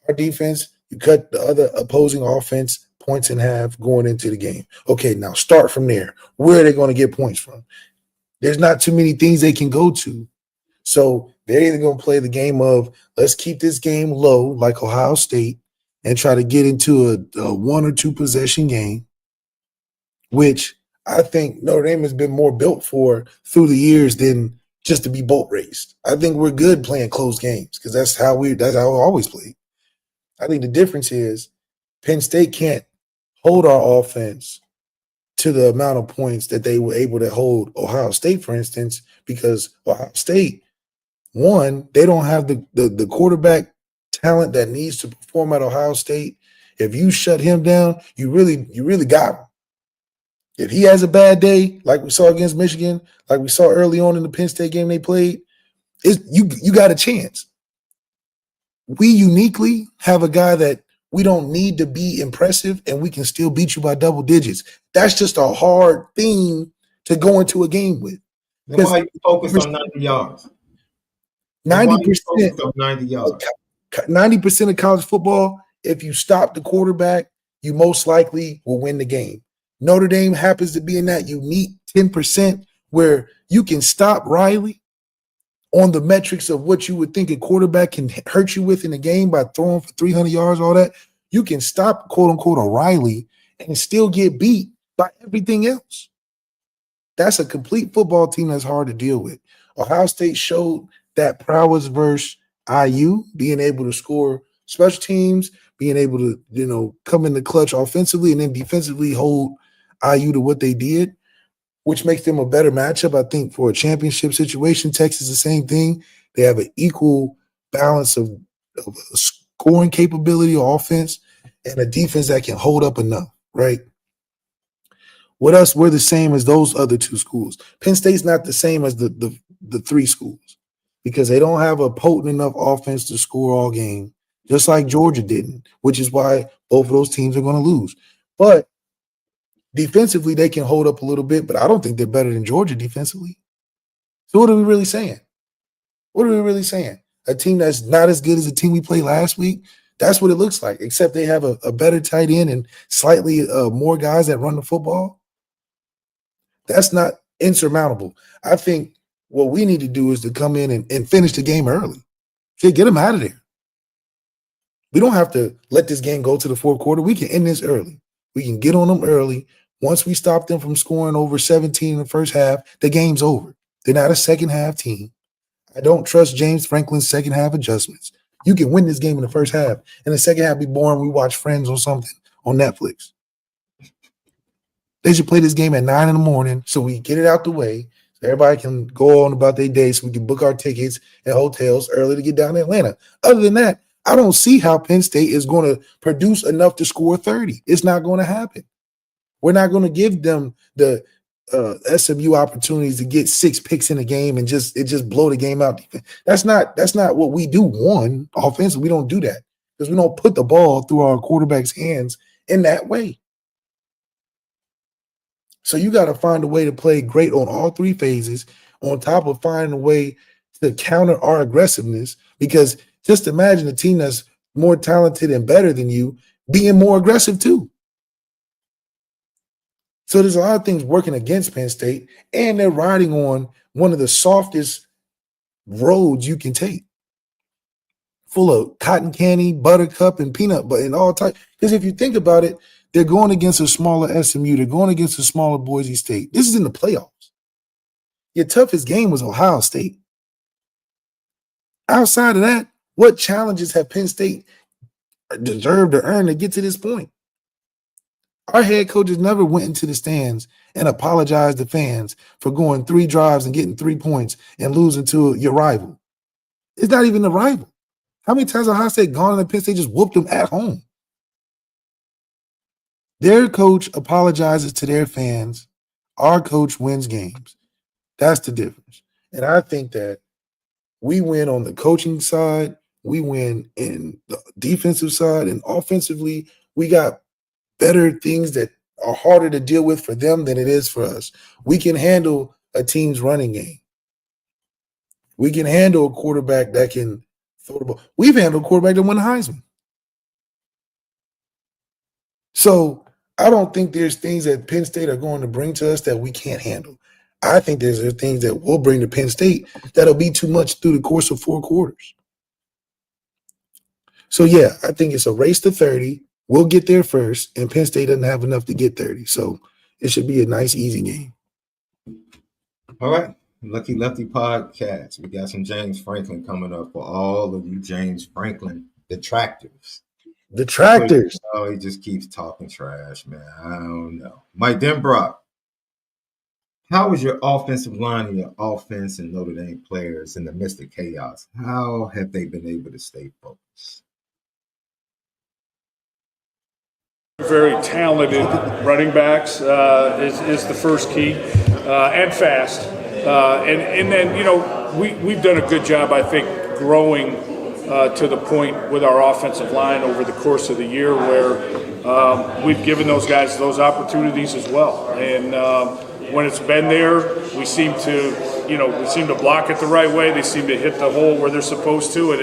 Our defense, you cut the other opposing offense points in half going into the game. Okay, now start from there. Where are they going to get points from? There's not too many things they can go to. So they're either going to play the game of, let's keep this game low like Ohio State and try to get into a 1 or 2 possession game, which I think Notre Dame has been more built for through the years than just to be boat raced. I think we're good playing close games because that's how we always played. I think the difference is Penn State can't hold our offense to the amount of points that they were able to hold Ohio State, for instance, because Ohio State, one, they don't have the quarterback talent that needs to perform at Ohio State. If you shut him down, you really got him. If he has a bad day, like we saw against Michigan, like we saw early on in the Penn State game they played, you got a chance. We uniquely have a guy that we don't need to be impressive, and we can still beat you by double digits. That's just a hard thing to go into a game with. Then why you focus on 90 yards? 90% of 90 yards. 90% of college football, if you stop the quarterback, you most likely will win the game. Notre Dame happens to be in that unique 10% where you can stop Riley on the metrics of what you would think a quarterback can hurt you with in a game by throwing for 300 yards, all that. You can stop, quote unquote, a Riley and still get beat by everything else. That's a complete football team that's hard to deal with. Ohio State showed that prowess versus IU, being able to score special teams, being able to, come in the clutch offensively and then defensively hold IU to what they did, which makes them a better matchup, I think, for a championship situation. Texas, the same thing. They have an equal balance of scoring capability or offense and a defense that can hold up enough, right? With us, we're the same as those other two schools. Penn State's not the same as the three schools because they don't have a potent enough offense to score all game, just like Georgia didn't, which is why both of those teams are going to lose. But defensively, they can hold up a little bit, but I don't think they're better than Georgia defensively. So what are we really saying? What are we really saying? A team that's not as good as the team we played last week? That's what it looks like, except they have a better tight end and slightly more guys that run the football. That's not insurmountable. I think what we need to do is to come in and finish the game early. Get them out of there. We don't have to let this game go to the fourth quarter. We can end this early. We can get on them early. Once we stop them from scoring over 17 in the first half, the game's over. They're not a second half team. I don't trust James Franklin's second half adjustments. You can win this game in the first half. And the second half be boring. We watch Friends or something on Netflix. They should play this game at 9 in the morning so we get it out the way. So everybody can go on about their day so we can book our tickets and hotels early to get down to Atlanta. Other than that, I don't see how Penn State is going to produce enough to score 30. It's not going to happen. We're not going to give them the SMU opportunities to get 6 picks in a game and just blow the game out. That's not what we do. One, offensively, we don't do that because we don't put the ball through our quarterback's hands in that way. So you got to find a way to play great on all three phases, on top of finding a way to counter our aggressiveness. Because just imagine a team that's more talented and better than you being more aggressive too. So there's a lot of things working against Penn State, and they're riding on one of the softest roads you can take, full of cotton candy, buttercup, and peanut butter and all types. Because if you think about it, they're going against a smaller SMU. They're going against a smaller Boise State. This is in the playoffs. Your toughest game was Ohio State. Outside of that, what challenges have Penn State deserved or earned to get to this point? Our head coaches never went into the stands and apologized to fans for going 3 drives and getting 3 points and losing to your rival. It's not even a rival. How many times Ohio State gone and Penn State just whooped them at home? Their coach apologizes to their fans. Our coach wins games. That's the difference. And I think that we win on the coaching side. We win in the defensive side. And offensively, we got better things that are harder to deal with for them than it is for us. We can handle a team's running game. We can handle a quarterback that can throw the ball. We've handled a quarterback that won the Heisman. So I don't think there's things that Penn State are going to bring to us that we can't handle. I think there's things that we'll bring to Penn State that'll be too much through the course of 4 quarters. So, yeah, I think it's a race to 30. We'll get there first, and Penn State doesn't have enough to get 30. So it should be a nice, easy game. All right. Lucky Lefty podcast. We got some James Franklin coming up for all of you James Franklin detractors. Detractors. Oh, he just keeps talking trash, man. I don't know. Mike Denbrock, how is your offensive line and your offense and Notre Dame players in the midst of chaos? How have they been able to stay focused? Very talented running backs is the first key, and fast. And then, you know, we've done a good job, I think, growing to the point with our offensive line over the course of the year where we've given those guys those opportunities as well. And when it's been there, we seem to block it the right way. They seem to hit the hole where they're supposed to, and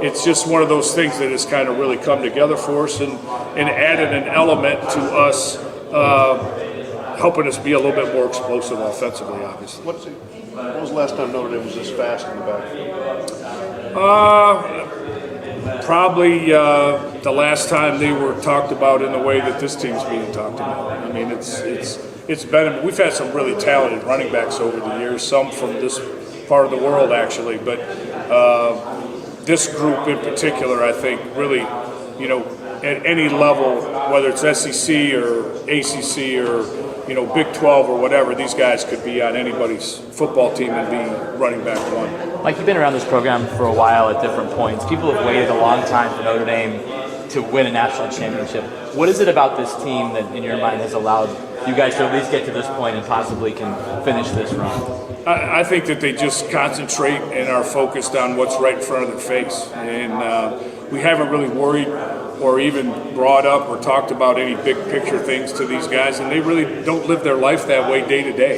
it's just one of those things that has kind of really come together for us and added an element to us, helping us be a little bit more explosive offensively, obviously. When was the last time Notre Dame was this fast in the backfield? Probably the last time they were talked about in the way that this team's being talked about. I mean, it's been. We've had some really talented running backs over the years, some from this part of the world actually, but this group in particular, I think, really, you know, at any level, whether it's SEC or ACC or, you know, Big 12 or whatever, these guys could be on anybody's football team and be running back one. Mike, you've been around this program for a while at different points. People have waited a long time for Notre Dame to win a national championship. What is it about this team that, in your mind, has allowed you guys to at least get to this point and possibly can finish this run? I think that they just concentrate and are focused on what's right in front of their face. And we haven't really worried or even brought up or talked about any big picture things to these guys, and they really don't live their life that way day to day.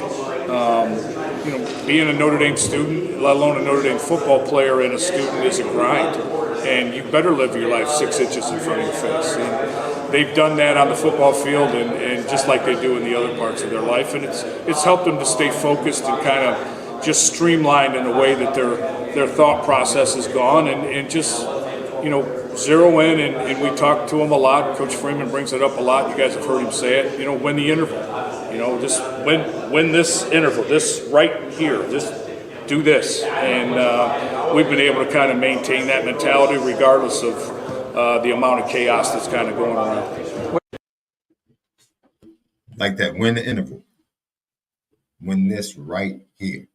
You know, being a Notre Dame student, let alone a Notre Dame football player and a student, is a grind. And you better live your life 6 inches in front of your face. And they've done that on the football field and just like they do in the other parts of their life. And it's helped them to stay focused and kind of just streamlined in a way that their thought process is gone and just, you know, zero in. And we talk to them a lot. Coach Freeman brings it up a lot. You guys have heard him say it. You know, win the interval. You know, just win this interval, this right here, just do this. And we've been able to kind of maintain that mentality regardless of the amount of chaos that's kind of going around. Like that, win the interval. Win this right here.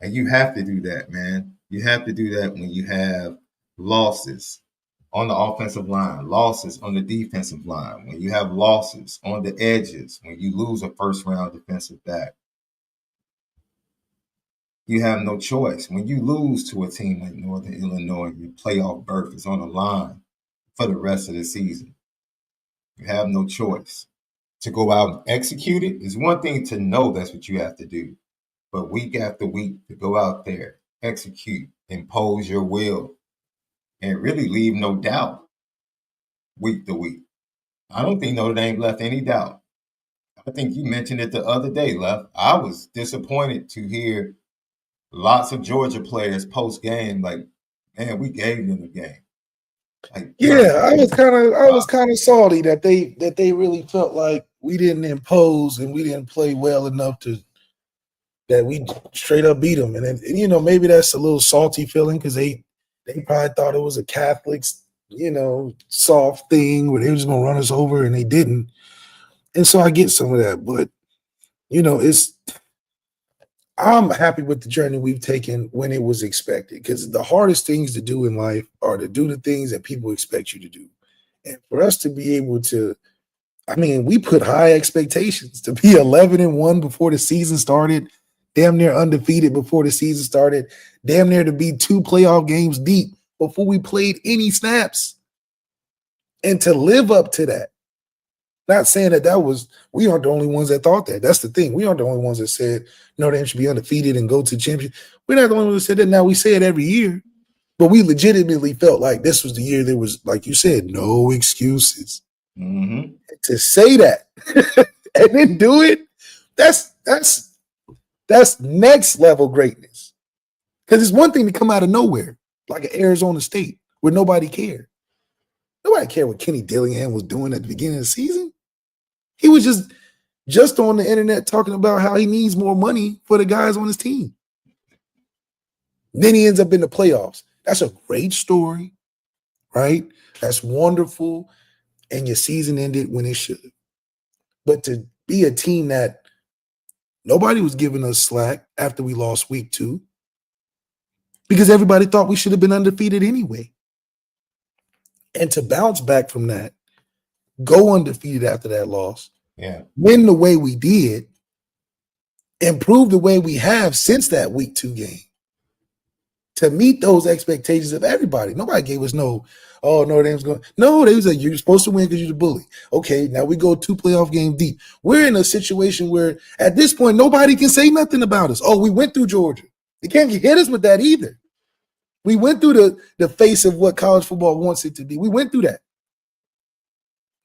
And you have to do that, man. You have to do that when you have losses on the offensive line, losses on the defensive line, when you have losses on the edges, when you lose a first-round defensive back. You have no choice. When you lose to a team like Northern Illinois, your playoff berth is on the line for the rest of the season. You have no choice. To go out and execute it is one thing to know that's what you have to do. But week after week, to go out there, execute, impose your will, and really leave no doubt week to week. I don't think Notre Dame left any doubt. I think you mentioned it the other day, Lef. I was disappointed to hear lots of Georgia players post-game like, man, we gave them the game. Like, Yeah, I was kind of salty that they really felt like we didn't impose and we didn't play well enough that we straight up beat them. And then, you know, maybe that's a little salty feeling because they probably thought it was a Catholic, you know, soft thing where they were just gonna run us over and they didn't. And so I get some of that, but you know, I'm happy with the journey we've taken when it was expected, because the hardest things to do in life are to do the things that people expect you to do. And for us to be able to, I mean, we put high expectations to be 11-1 before the season started, damn near undefeated before the season started, damn near to be 2 playoff games deep before we played any snaps. And to live up to that. Not saying that we aren't the only ones that thought that. That's the thing. We aren't the only ones that said Notre Dame should be undefeated and go to the championship. We're not the only ones that said that. Now we say it every year, but we legitimately felt like this was the year there was, like you said, no excuses. Mm-hmm. To say that and then do it, that's next level greatness. Because it's one thing to come out of nowhere, like an Arizona State, where nobody cared. Nobody cared what Kenny Dillingham was doing at the beginning of the season. He was just just on the internet talking about how he needs more money for the guys on his team. Then he ends up in the playoffs. That's a great story, right? That's wonderful. And your season ended when it should. But to be a team that nobody was giving us slack after we lost week 2, because everybody thought we should have been undefeated anyway. And to bounce back from that, go undefeated after that loss, win the way we did, improve the way we have since that week 2 game, to meet those expectations of everybody. Nobody gave us no, oh, Notre Dame's going. No, they was like, you're supposed to win because you're the bully. Okay, now we go 2 playoff games deep. We're in a situation where at this point, nobody can say nothing about us. Oh, we went through Georgia. They can't hit us with that either. We went through the face of what college football wants it to be. We went through that.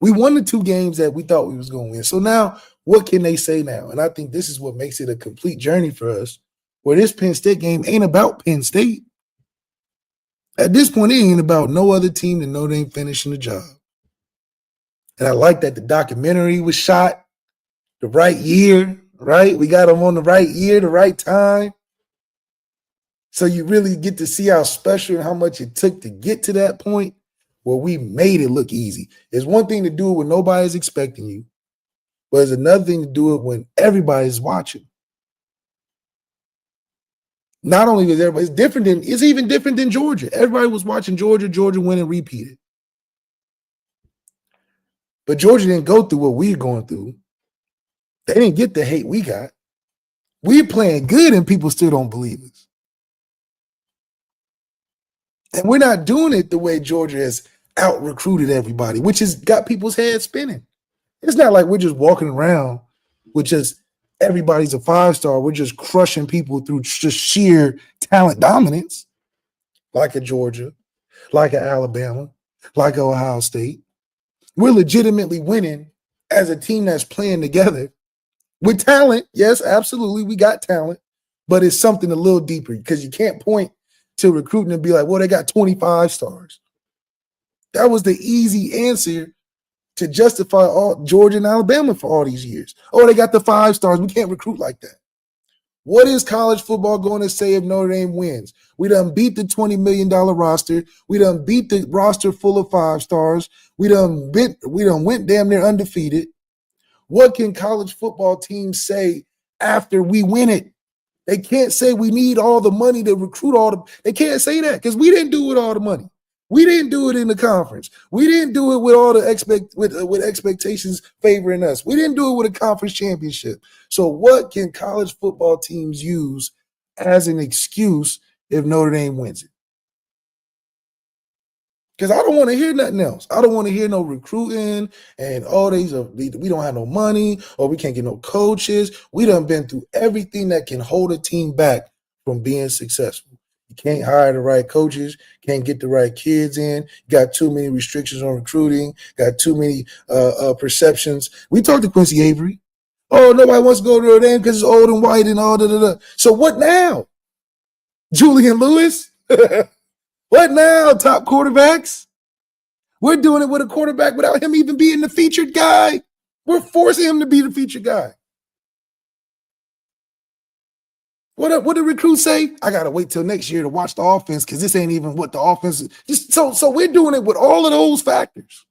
We won the 2 games that we thought we was going to win. So now, what can they say now? And I think this is what makes it a complete journey for us, where this Penn State game ain't about Penn State. At this point, it ain't about no other team than Notre Dame finishing the job. And I like that the documentary was shot the right year, right? We got them on the right year, the right time. So you really get to see how special and how much it took to get to that point where we made it look easy. It's one thing to do it when nobody's expecting you, but it's another thing to do it when everybody's watching. Not only is everybody, it's even different than Georgia. Everybody was watching Georgia win and repeat it. But Georgia didn't go through what we're going through. They didn't get the hate we got. We're playing good and people still don't believe us. And we're not doing it the way Georgia has out-recruited everybody, which has got people's heads spinning. It's not like we're just walking around with just everybody's a 5-star. We're just crushing people through just sheer talent dominance, like a Georgia, like a Alabama, like a Ohio State. We're legitimately winning as a team that's playing together with talent. Yes, absolutely, we got talent, but it's something a little deeper because you can't point to recruiting and be like, well, they got 25 stars. That was the easy answer to justify all Georgia and Alabama for all these years. Oh, they got the 5 stars. We can't recruit like that. What is college football going to say if Notre Dame wins? We done beat the $20 million roster. We done beat the roster full of 5 stars. We done went damn near undefeated. What can college football teams say after we win it? They can't say we need all the money to recruit all the. They can't say that because we didn't do it with all the money. We didn't do it in the conference. We didn't do it with all the with expectations favoring us. We didn't do it with a conference championship. So what can college football teams use as an excuse if Notre Dame wins it? Because I don't want to hear nothing else. I don't want to hear no recruiting and we don't have no money or we can't get no coaches. We done been through everything that can hold a team back from being successful. You can't hire the right coaches, can't get the right kids in, got too many restrictions on recruiting, got too many perceptions. We talked to Quincy Avery. Oh, nobody wants to go to Notre Dame because it's old and white and all that. So what now? Julian Lewis? What now, top quarterbacks? We're doing it with a quarterback without him even being the featured guy. We're forcing him to be the featured guy. What did recruits say? I got to wait till next year to watch the offense because this ain't even what the offense is. So we're doing it with all of those factors.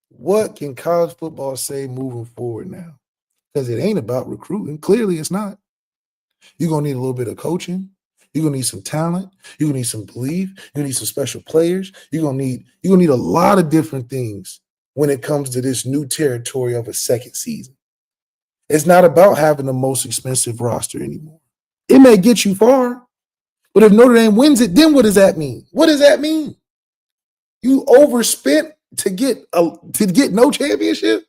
What can college football say moving forward now? Because it ain't about recruiting. Clearly, it's not. You're going to need a little bit of coaching. You're going to need some talent. You're going to need some belief. You're going to need some special players. You're going to need a lot of different things when it comes to this new territory of a second season. It's not about having the most expensive roster anymore. It may get you far, but if Notre Dame wins it, then what does that mean? What does that mean? You overspent to get no championship?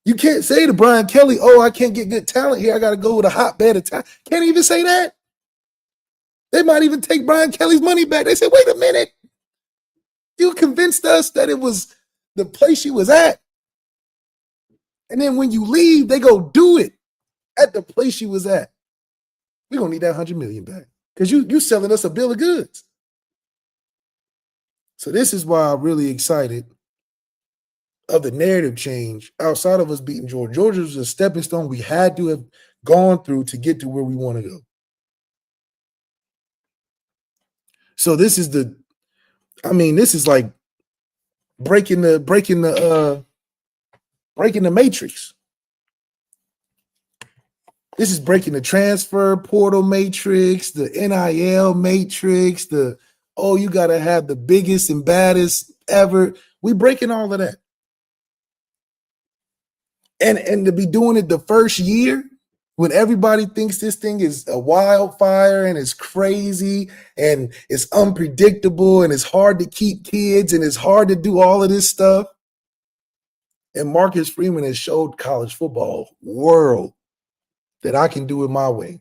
You can't say to Brian Kelly, oh, I can't get good talent here. I got to go with a hotbed of talent. Can't even say that. They might even take Brian Kelly's money back. They say, wait a minute. You convinced us that it was the place you was at. And then when you leave, they go do it at the place you was at. We're going to need that $100 million back because you selling us a bill of goods. So this is why I'm really excited of the narrative change outside of us beating Georgia. Georgia was a stepping stone we had to have gone through to get to where we want to go. So this is like breaking the matrix. This is breaking the transfer portal matrix, the NIL matrix, you got to have the biggest and baddest ever. We breaking all of that. And to be doing it the first year when everybody thinks this thing is a wildfire and it's crazy and it's unpredictable and it's hard to keep kids and it's hard to do all of this stuff. And Marcus Freeman has showed college football world that I can do it my way.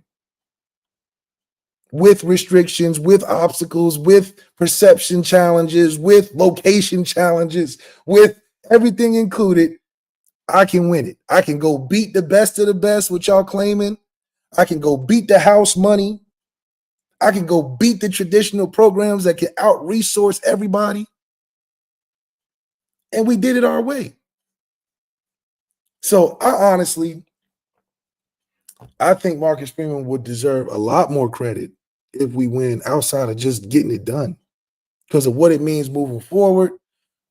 With restrictions, with obstacles, with perception challenges, with location challenges, with everything included, I can win it. I can go beat the best of the best, what y'all claiming. I can go beat the house money. I can go beat the traditional programs that can out-resource everybody. And we did it our way. So I think Marcus Freeman would deserve a lot more credit if we win outside of just getting it done because of what it means moving forward,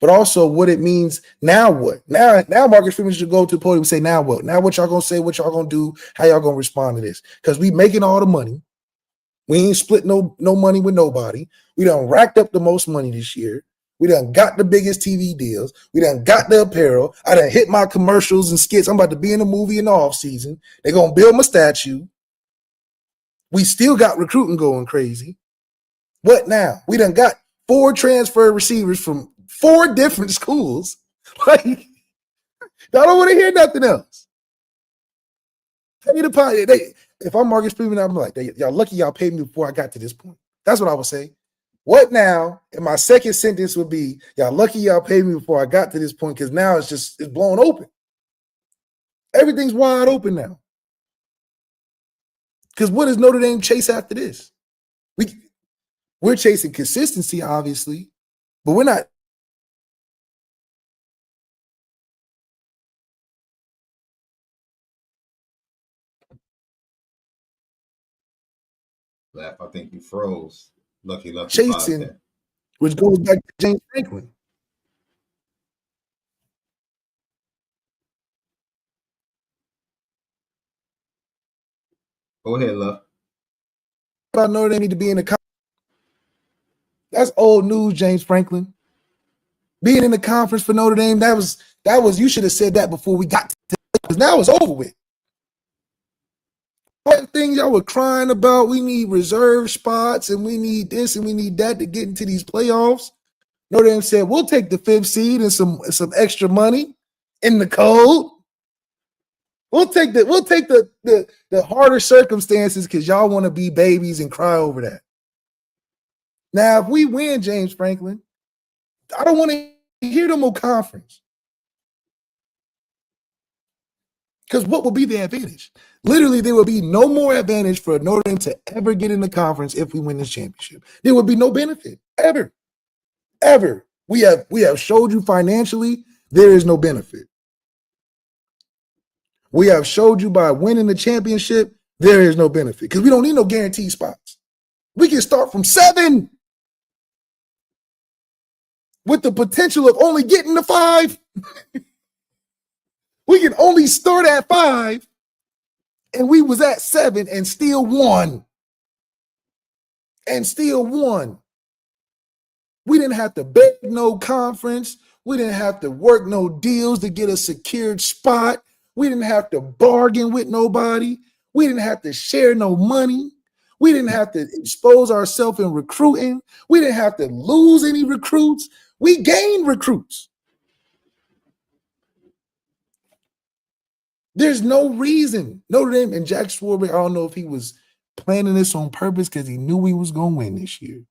but also what it means now. What now Marcus Freeman should go to the podium and say, now what? Now what y'all gonna say, what y'all gonna do, how y'all gonna respond to this? Because we making all the money. We ain't split no money with nobody. We done racked up the most money this year. We done got the biggest TV deals. We done got the apparel. I done hit my commercials and skits. I'm about to be in a movie in the off season. They're gonna build my statue. We still got recruiting going crazy. What now? We done got 4 transfer receivers from 4 different schools. Like, y'all don't want to hear nothing else. If I'm Marcus Freeman, I'm like, y'all lucky y'all paid me before I got to this point. That's what I would say. What now? And my second sentence would be, y'all lucky y'all paid me before I got to this point because now it's blown open. Everything's wide open now. Because what does Notre Dame chase after this? We're chasing consistency, obviously, but we're not. Laugh, I think you froze. Lucky Chasing, which goes back to James Franklin. Go ahead, love. About Notre Dame need to be in the conference. That's old news, James Franklin. Being in the conference for Notre Dame, that was you should have said that before we got to it, because now it's over with. All the things y'all were crying about, we need reserve spots and we need this and we need that to get into these playoffs. Notre Dame said, we'll take the 5th seed and some extra money in the code. We'll take the harder circumstances because y'all want to be babies and cry over that. Now, if we win, James Franklin, I don't want to hear them on conference. Because what will be the advantage? Literally, there will be no more advantage for Notre Dame to ever get in the conference if we win this championship. There will be no benefit, ever. Ever. We have showed you financially there is no benefit. We have showed you by winning the championship there is no benefit because we don't need no guaranteed spots. We can start from 7 with the potential of only getting to 5. We can only start at 5, and we was at 7 and still won. We didn't have to beg no conference. We didn't have to work no deals to get a secured spot. We didn't have to bargain with nobody. We didn't have to share no money. We didn't have to expose ourselves in recruiting. We didn't have to lose any recruits. We gained recruits. There's no reason. Notre Dame and Jack Swarbrick, I don't know if he was planning this on purpose because he knew we was going to win this year.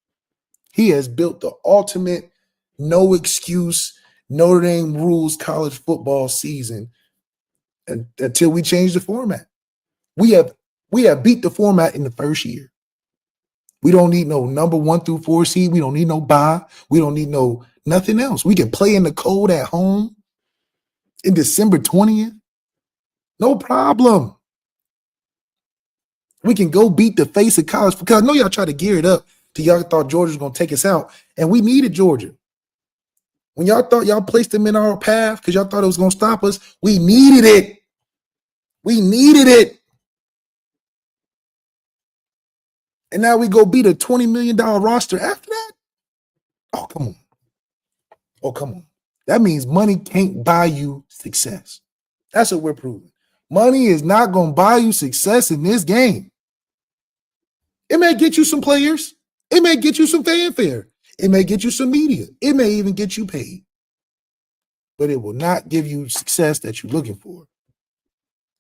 He has built the ultimate no excuse Notre Dame rules college football season until we change the format. We have beat the format in the first year. We don't need no number 1 through 4 seed. We don't need no bye. We don't need no nothing else. We can play in the cold at home. in December 20th? No problem. We can go beat the face of college because I know y'all tried to gear it up till y'all thought Georgia was going to take us out, and we needed Georgia. When y'all thought y'all placed them in our path because y'all thought it was going to stop us, we needed it. We needed it. And now we go beat a $20 million roster after that? Oh, come on. Oh, come on. That means money can't buy you success. That's what we're proving. Money is not going to buy you success in this game. It may get you some players. It may get you some fanfare. It may get you some media. It may even get you paid. But it will not give you success that you're looking for.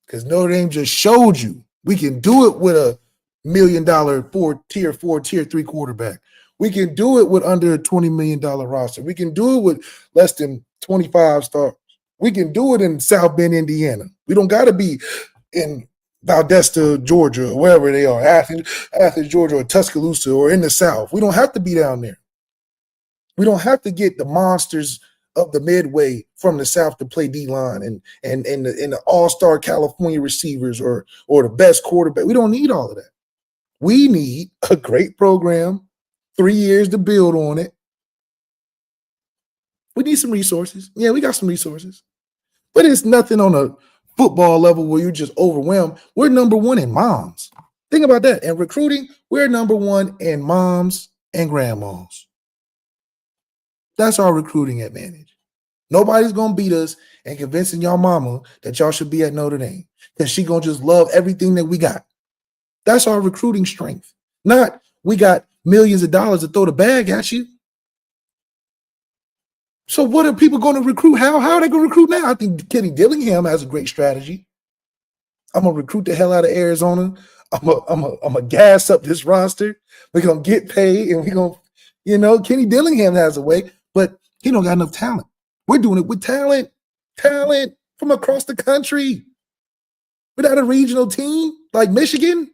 Because Notre Dame just showed you we can do it with a $1 million tier 4, tier 3 quarterback. We can do it with under a $20 million roster. We can do it with less than 25 stars. We can do it in South Bend, Indiana. We don't got to be in Valdosta, Georgia, or wherever they are, Athens, Georgia, or Tuscaloosa, or in the South. We don't have to be down there. We don't have to get the monsters of the Midway from the South to play D-line and the all-star California receivers or the best quarterback. We don't need all of that. We need a great program, 3 years to build on it. We need some resources. Yeah, we got some resources. But it's nothing on a football level where you're just overwhelmed. We're number one in moms. Think about that. In recruiting, we're number one in moms and grandmas. That's our recruiting advantage. Nobody's going to beat us in convincing y'all mama that y'all should be at Notre Dame because she going to just love everything that we got. That's our recruiting strength. Not we got millions of dollars to throw the bag at you. So what are people going to recruit? How are they going to recruit now? I think Kenny Dillingham has a great strategy. I'm going to recruit the hell out of Arizona. I'm gonna gas up this roster. We're going to get paid, and we're going to, Kenny Dillingham has a way, but he don't got enough talent. We're doing it with talent from across the country. Without a regional team like Michigan.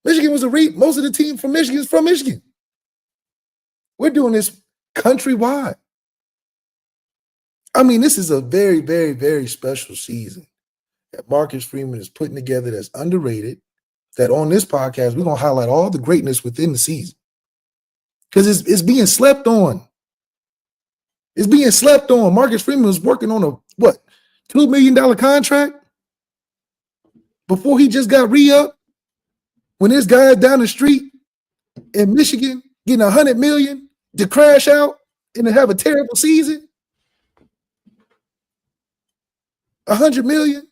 Michigan was most of the team from Michigan is from Michigan. We're doing this countrywide. I mean, this is a very, very, very special season that Marcus Freeman is putting together that's underrated, that on this podcast, we're going to highlight all the greatness within the season. Because it's being slept on. It's being slept on. Marcus Freeman was working on a, $2 million contract before he just got re-upped. When this guy down the street in Michigan getting $100 million to crash out and to have a terrible season, $100 million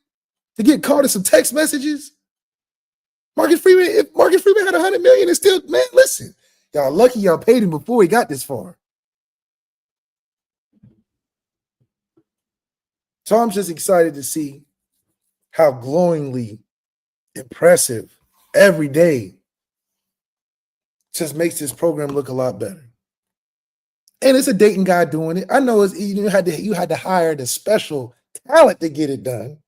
to get caught in some text messages. If Marcus Freeman had $100 million, it's still, man, listen, y'all lucky y'all paid him before he got this far. So I'm just excited to see how glowingly impressive every day just makes this program look a lot better. And it's a Dayton guy doing it. I know you had to hire the special talent to get it done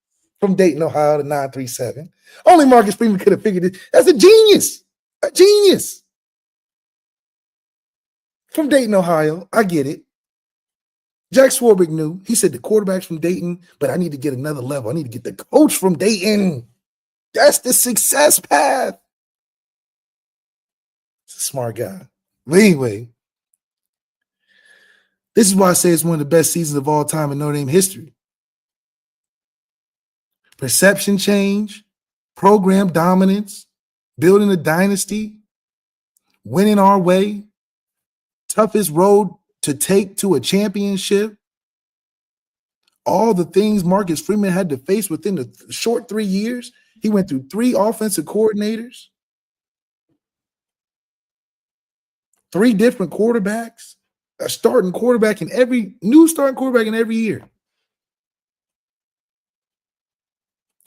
from Dayton, Ohio to 937. Only Marcus Freeman could have figured it. That's a genius. A genius. From Dayton, Ohio. I get it. Jack Swarbrick knew. He said the quarterback's from Dayton, but I need to get another level. I need to get the coach from Dayton. That's the success path. He's a smart guy. But anyway, this is why I say it's one of the best seasons of all time in Notre Dame history. Perception change, program dominance, building a dynasty, winning our way, toughest road to take to a championship. All the things Marcus Freeman had to face within the short 3 years. He went through 3 offensive coordinators, 3 different quarterbacks, a new starting quarterback in every year.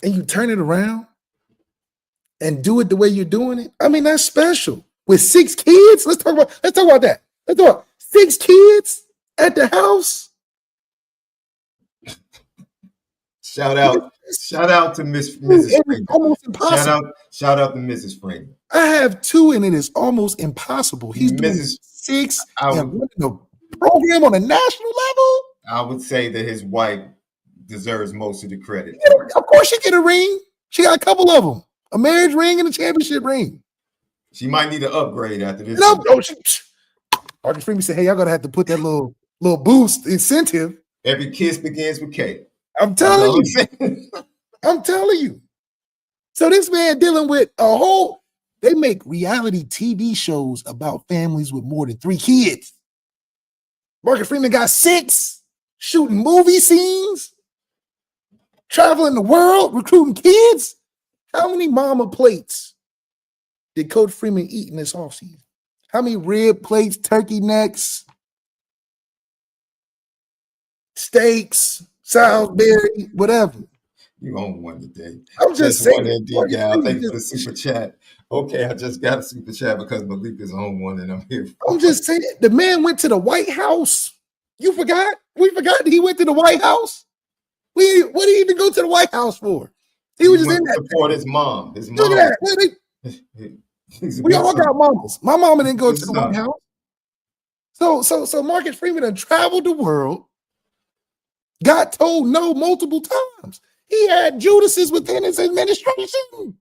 And you turn it around and do it the way you're doing it. I mean, that's special. With 6 kids, let's talk about that. Let's talk about 6 kids at the house. Shout out to Mrs. Freeman. Almost impossible. Shout out to Mrs. Freeman. I have 2, and it is almost impossible. He's doing 6 and running the program on a national level. I would say that his wife deserves most of the credit. Of course, she get a ring. She got a couple of them: a marriage ring and a championship ring. She might need an upgrade after this. No, Marcus Freeman said, "Hey, y'all gonna have to put that little boost incentive." Every kiss begins with K. I'm telling you. I'm telling you. So this man dealing with a whole. They make reality TV shows about families with more than 3 kids. Marcus Freeman got 6, shooting movie scenes, traveling the world, recruiting kids. How many mama plates did Coach Freeman eat in this offseason? How many rib plates, turkey necks, steaks, Salisbury, whatever? You own one today. I'm just saying. Thanks for the super chat. Okay, I just got a super chat because Malik is on one and I'm here. I'm just saying, the man went to the White House. You forgot? We forgot that he went to the White House. What did he even go to the White House for? He was just in that. Support his mom. Look at that. We all got mamas. My mama didn't go to the White House. So Marcus Freeman done traveled the world, got told no multiple times. He had Judases within his administration.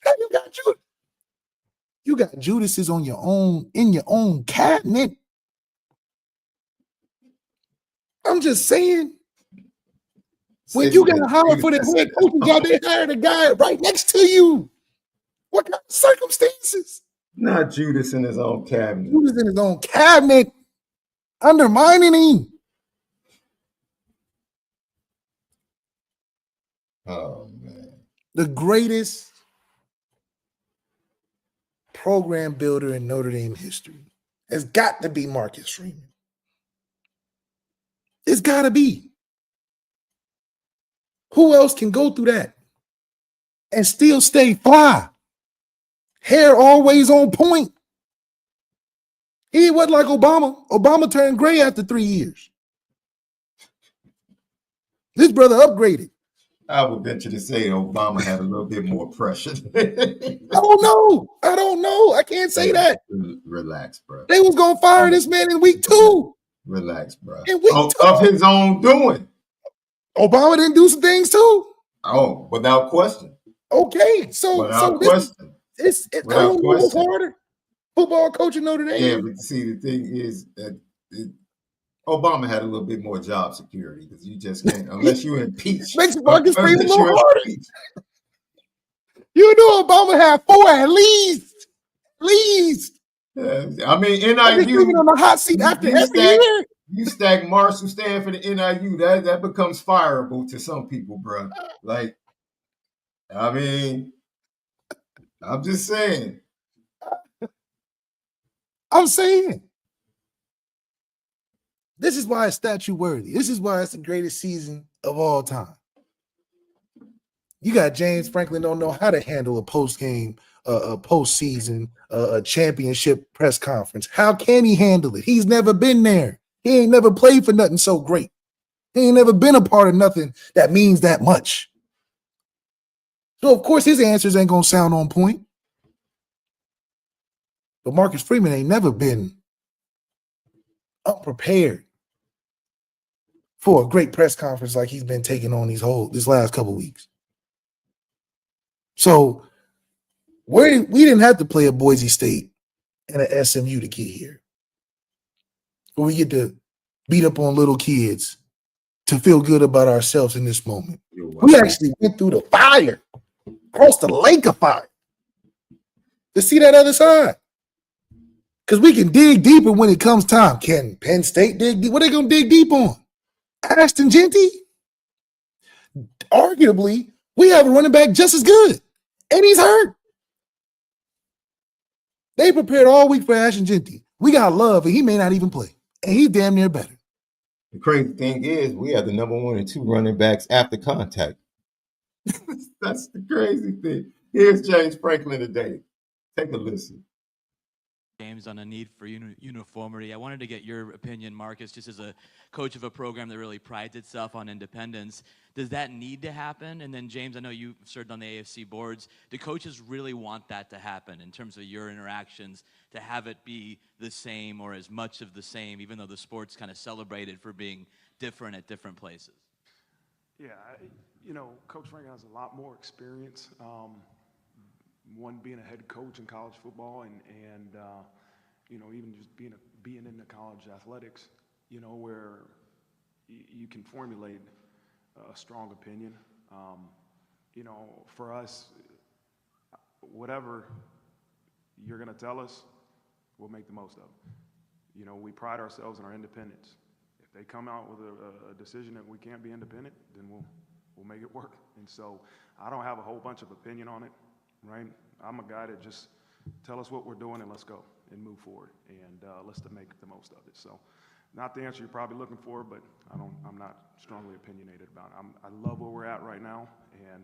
How you got Judas? You got Judases on your own, in your own cabinet. I'm just saying. When you got hired for the head coaching job, they hired a guy right next to you. What kind of circumstances? Not Judas in his own cabinet. Judas in his own cabinet, undermining him. Oh, man. The greatest program builder in Notre Dame history has got to be Marcus Freeman. It's got to be. Who else can go through that and still stay fly? Hair always on point. He wasn't like Obama. Obama turned gray after 3 years. This brother upgraded. I would venture to say Obama had a little bit more pressure. I don't know. I can't say that. Relax, bro. They was going to fire this man in week 2. Relax, bro. In week 2. Of his own doing. Obama didn't do some things too. Oh, without question. Okay, so question. It's I don't know what's harder. Football coach in Notre Dame. Yeah, but see, the thing is that Obama had a little bit more job security because you just can't unless you impeach. Makes Marcus Freeman a little harder. You know Obama had 4 at least. I mean, NIU on the hot seat after every year. You stack Marshall Stanford and NIU, that becomes fireable to some people, bro. Like, I mean, I'm just saying. This is why it's statue worthy. This is why it's the greatest season of all time. You got James Franklin don't know how to handle a post-game, a postseason, a championship press conference. How can he handle it? He's never been there. He ain't never played for nothing so great. He ain't never been a part of nothing that means that much. So, of course, his answers ain't going to sound on point. But Marcus Freeman ain't never been unprepared for a great press conference like he's been taking on this last couple weeks. So, we didn't have to play a Boise State and a SMU to get here. Where we get to beat up on little kids to feel good about ourselves in this moment. We actually went through the fire, crossed the lake of fire to see that other side. Because we can dig deeper when it comes time. Can Penn State dig deep? What are they going to dig deep on? Ashton Genty? Arguably, we have a running back just as good. And he's hurt. They prepared all week for Ashton Genty. We got Love, and he may not even play. And he's damn near better. The crazy thing is, we have the number 1 and 2 running backs after contact. That's the crazy thing. Here's James Franklin today. Take a listen. James, on a need for uniformity. I wanted to get your opinion, Marcus, just as a coach of a program that really prides itself on independence. Does that need to happen? And then, James, I know you served on the AFC boards. Do coaches really want that to happen in terms of your interactions, to have it be the same or as much of the same, even though the sport's kind of celebrated for being different at different places? Yeah, Coach Franklin has a lot more experience. One being a head coach in college football, and even just being in the college athletics, where you can formulate a strong opinion. For us, whatever you're going to tell us, we'll make the most of it. We pride ourselves in our independence. If they come out with a decision that we can't be independent, then we'll make it work. And so I don't have a whole bunch of opinion on it. Right, I'm a guy that just tell us what we're doing and let's go and move forward, and let's make the most of it. So, not the answer you're probably looking for, but I'm not strongly opinionated about it. I love where we're at right now, and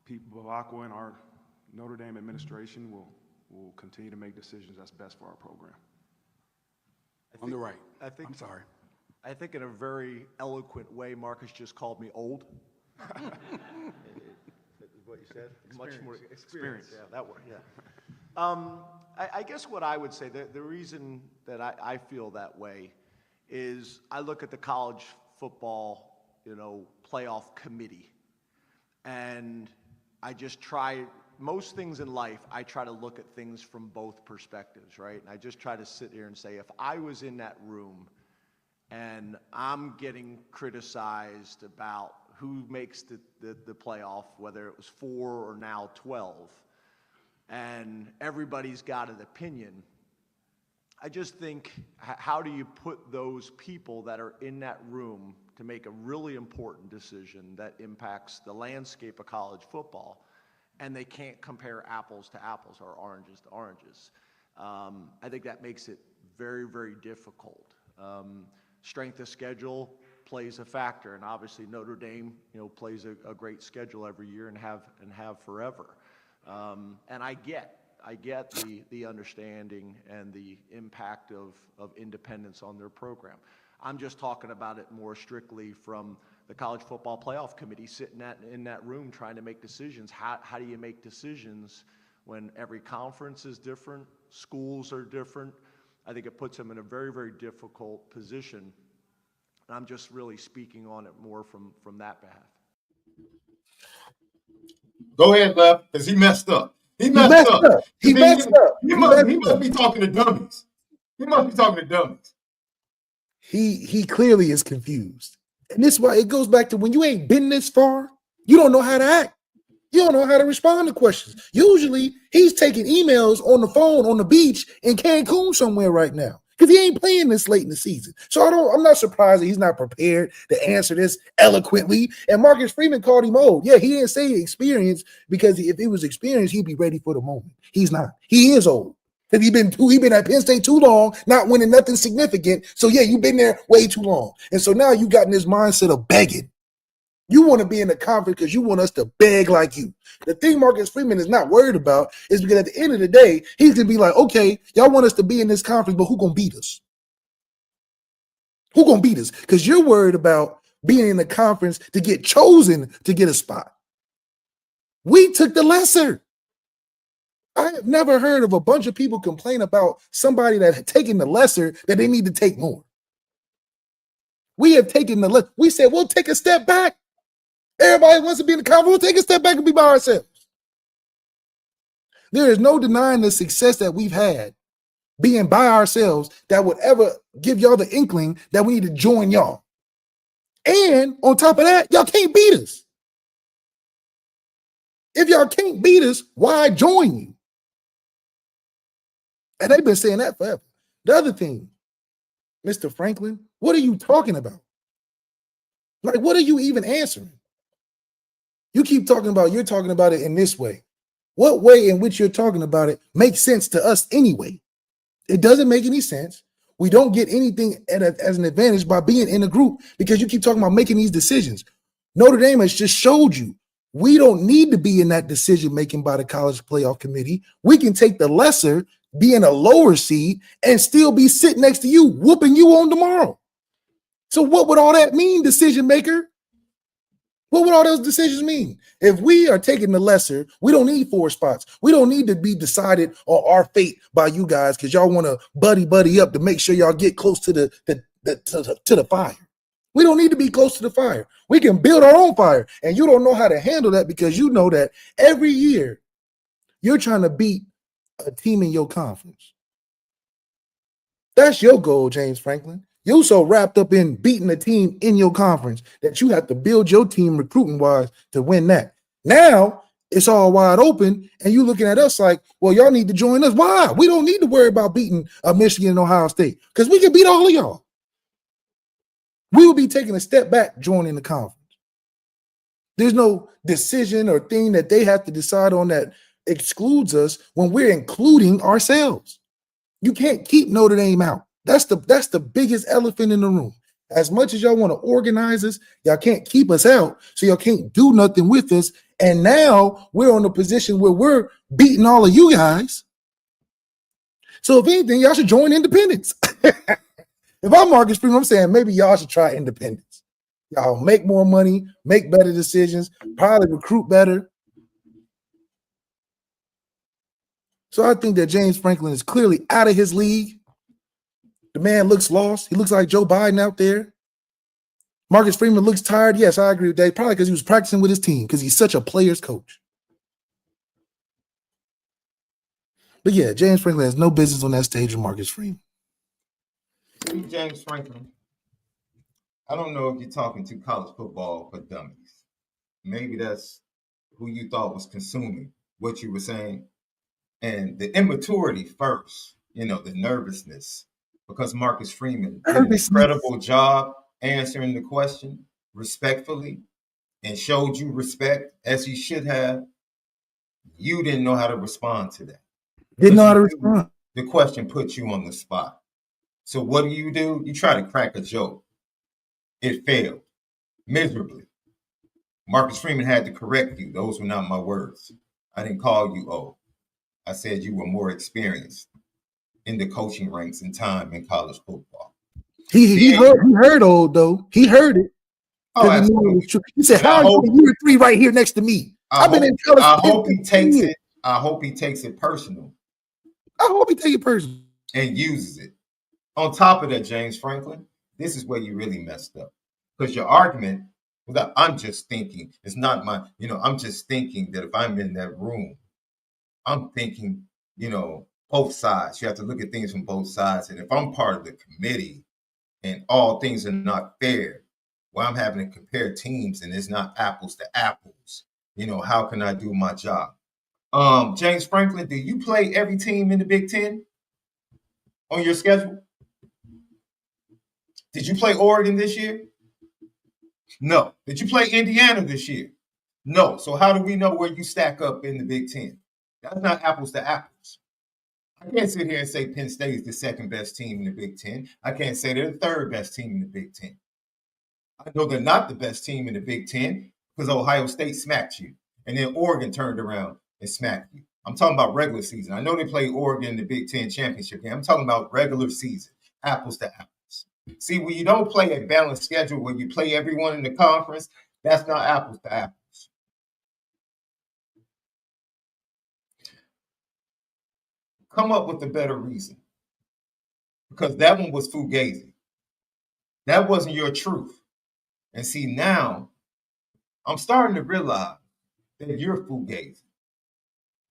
Pete Bavacqua and our Notre Dame administration will continue to make decisions that's best for our program. On the right. I'm sorry. I think in a very eloquent way, Marcus just called me old. What you said? Much more experience. Yeah, that word, yeah. I guess what I would say, the reason that I feel that way is I look at the college football, playoff committee, and I just try, most things in life, I try to look at things from both perspectives, right? And I just try to sit here and say, if I was in that room and I'm getting criticized about who makes the playoff, whether it was 4 or now 12, and everybody's got an opinion, I just think, how do you put those people that are in that room to make a really important decision that impacts the landscape of college football, and they can't compare apples to apples or oranges to oranges? I think that makes it very, very difficult. Strength of schedule plays a factor, and obviously Notre Dame, plays a great schedule every year and have forever. And I get the understanding and the impact of independence on their program. I'm just talking about it more strictly from the College Football Playoff Committee sitting in that room trying to make decisions. How do you make decisions when every conference is different, schools are different? I think it puts them in a very, very difficult position. And I'm just really speaking on it more from that behalf. Go ahead, Lef, because he messed up. He messed up. He messed up. He must be talking to dummies. He must be talking to dummies. He clearly is confused. And this is why it goes back to when you ain't been this far, you don't know how to act. You don't know how to respond to questions. Usually, he's taking emails on the phone on the beach in Cancun somewhere right now because he ain't playing this late in the season. So I'm not surprised that he's not prepared to answer this eloquently. And Marcus Freeman called him old. Yeah, he didn't say experience because if he was experienced, he'd be ready for the moment. He's not. He is old. Because he been at Penn State too long, not winning nothing significant. So yeah, you've been there way too long. And so now you got in this mindset of begging. You want to be in the conference because you want us to beg like you. The thing Marcus Freeman is not worried about is because at the end of the day, he's going to be like, okay, y'all want us to be in this conference, but who going to beat us? Who going to beat us? Because you're worried about being in the conference to get chosen to get a spot. We took the lesser. I have never heard of a bunch of people complain about somebody that had taken the lesser that they need to take more. We have taken the lesser. We said, we'll take a step back. Everybody wants to be in the conference. We'll take a step back and be by ourselves. There is no denying the success that we've had being by ourselves that would ever give y'all the inkling that we need to join y'all. And on top of that, y'all can't beat us. If y'all can't beat us, why join you? And they've been saying that forever. The other thing, Mr. Franklin, what are you talking about? Like, what are you even answering? You keep talking about, you're talking about it in this way. What way in which you're talking about it makes sense to us anyway? It doesn't make any sense. We don't get anything as an advantage by being in a group because you keep talking about making these decisions. Notre Dame has just showed you We don't need to be in that decision making by the college playoff committee. We can take the lesser, be in a lower seed, and still be sitting next to you, whooping you on tomorrow. So what would all that mean, decision maker? What would all those decisions mean? If we are taking the lesser, we don't need 4 spots. We don't need to be decided on our fate by you guys because y'all want to buddy up to make sure y'all get close to the fire. We don't need to be close to the fire. We can build our own fire. And you don't know how to handle that because you know that every year you're trying to beat a team in your conference. That's your goal, James Franklin. You're so wrapped up in beating a team in your conference that you have to build your team recruiting-wise to win that. Now, it's all wide open, and you looking at us like, well, y'all need to join us. Why? We don't need to worry about beating Michigan and Ohio State because we can beat all of y'all. We will be taking a step back joining the conference. There's no decision or thing that they have to decide on that excludes us when we're including ourselves. You can't keep Notre Dame out. That's the biggest elephant in the room. As much as y'all want to organize us, y'all can't keep us out, so y'all can't do nothing with us. And now we're in a position where we're beating all of you guys. So if anything, y'all should join independence. If I'm Marcus Freeman, I'm saying maybe y'all should try independence. Y'all make more money, make better decisions, probably recruit better. So I think that James Franklin is clearly out of his league. The man looks lost. He looks like Joe Biden out there. Marcus Freeman looks tired. Yes, I agree with that. Probably because he was practicing with his team because he's such a player's coach. But yeah, James Franklin has no business on that stage with Marcus Freeman. James Franklin, I don't know if you're talking to college football for dummies. Maybe that's who you thought was consuming what you were saying. And the immaturity first, the nervousness, because Marcus Freeman did an incredible job answering the question respectfully and showed you respect as he should have. You didn't know how to respond to that. Didn't know how to respond. The question put you on the spot. So what do? You try to crack a joke. It failed miserably. Marcus Freeman had to correct you. Those were not my words. I didn't call you old. I said you were more experienced in the coaching ranks and time in college football. He heard old though. He heard it. Oh, absolutely. He said, "How are you year 3 right here next to me?" I hope he takes it. I hope he takes it personal. I hope he takes it personal and uses it. On top of that, James Franklin, this is where you really messed up. Because your argument, I'm just thinking, it's not my, I'm just thinking that if I'm in that room, I'm thinking, both sides. You have to look at things from both sides. And if I'm part of the committee and all things are not fair, well, I'm having to compare teams and it's not apples to apples. How can I do my job? James Franklin, do you play every team in the Big Ten on your schedule? Did you play Oregon this year? No. Did you play Indiana this year? No. So how do we know where you stack up in the Big Ten? That's not apples to apples. I can't sit here and say Penn State is the second best team in the Big Ten. I can't say they're the third best team in the Big Ten. I know they're not the best team in the Big Ten because Ohio State smacked you. And then Oregon turned around and smacked you. I'm talking about regular season. I know they played Oregon in the Big Ten championship game. I'm talking about regular season, apples to apples. See, when you don't play a balanced schedule, when you play everyone in the conference, that's not apples to apples. Come up with a better reason. Because that one was fugazi. That wasn't your truth. And see, now I'm starting to realize that you're fugazi.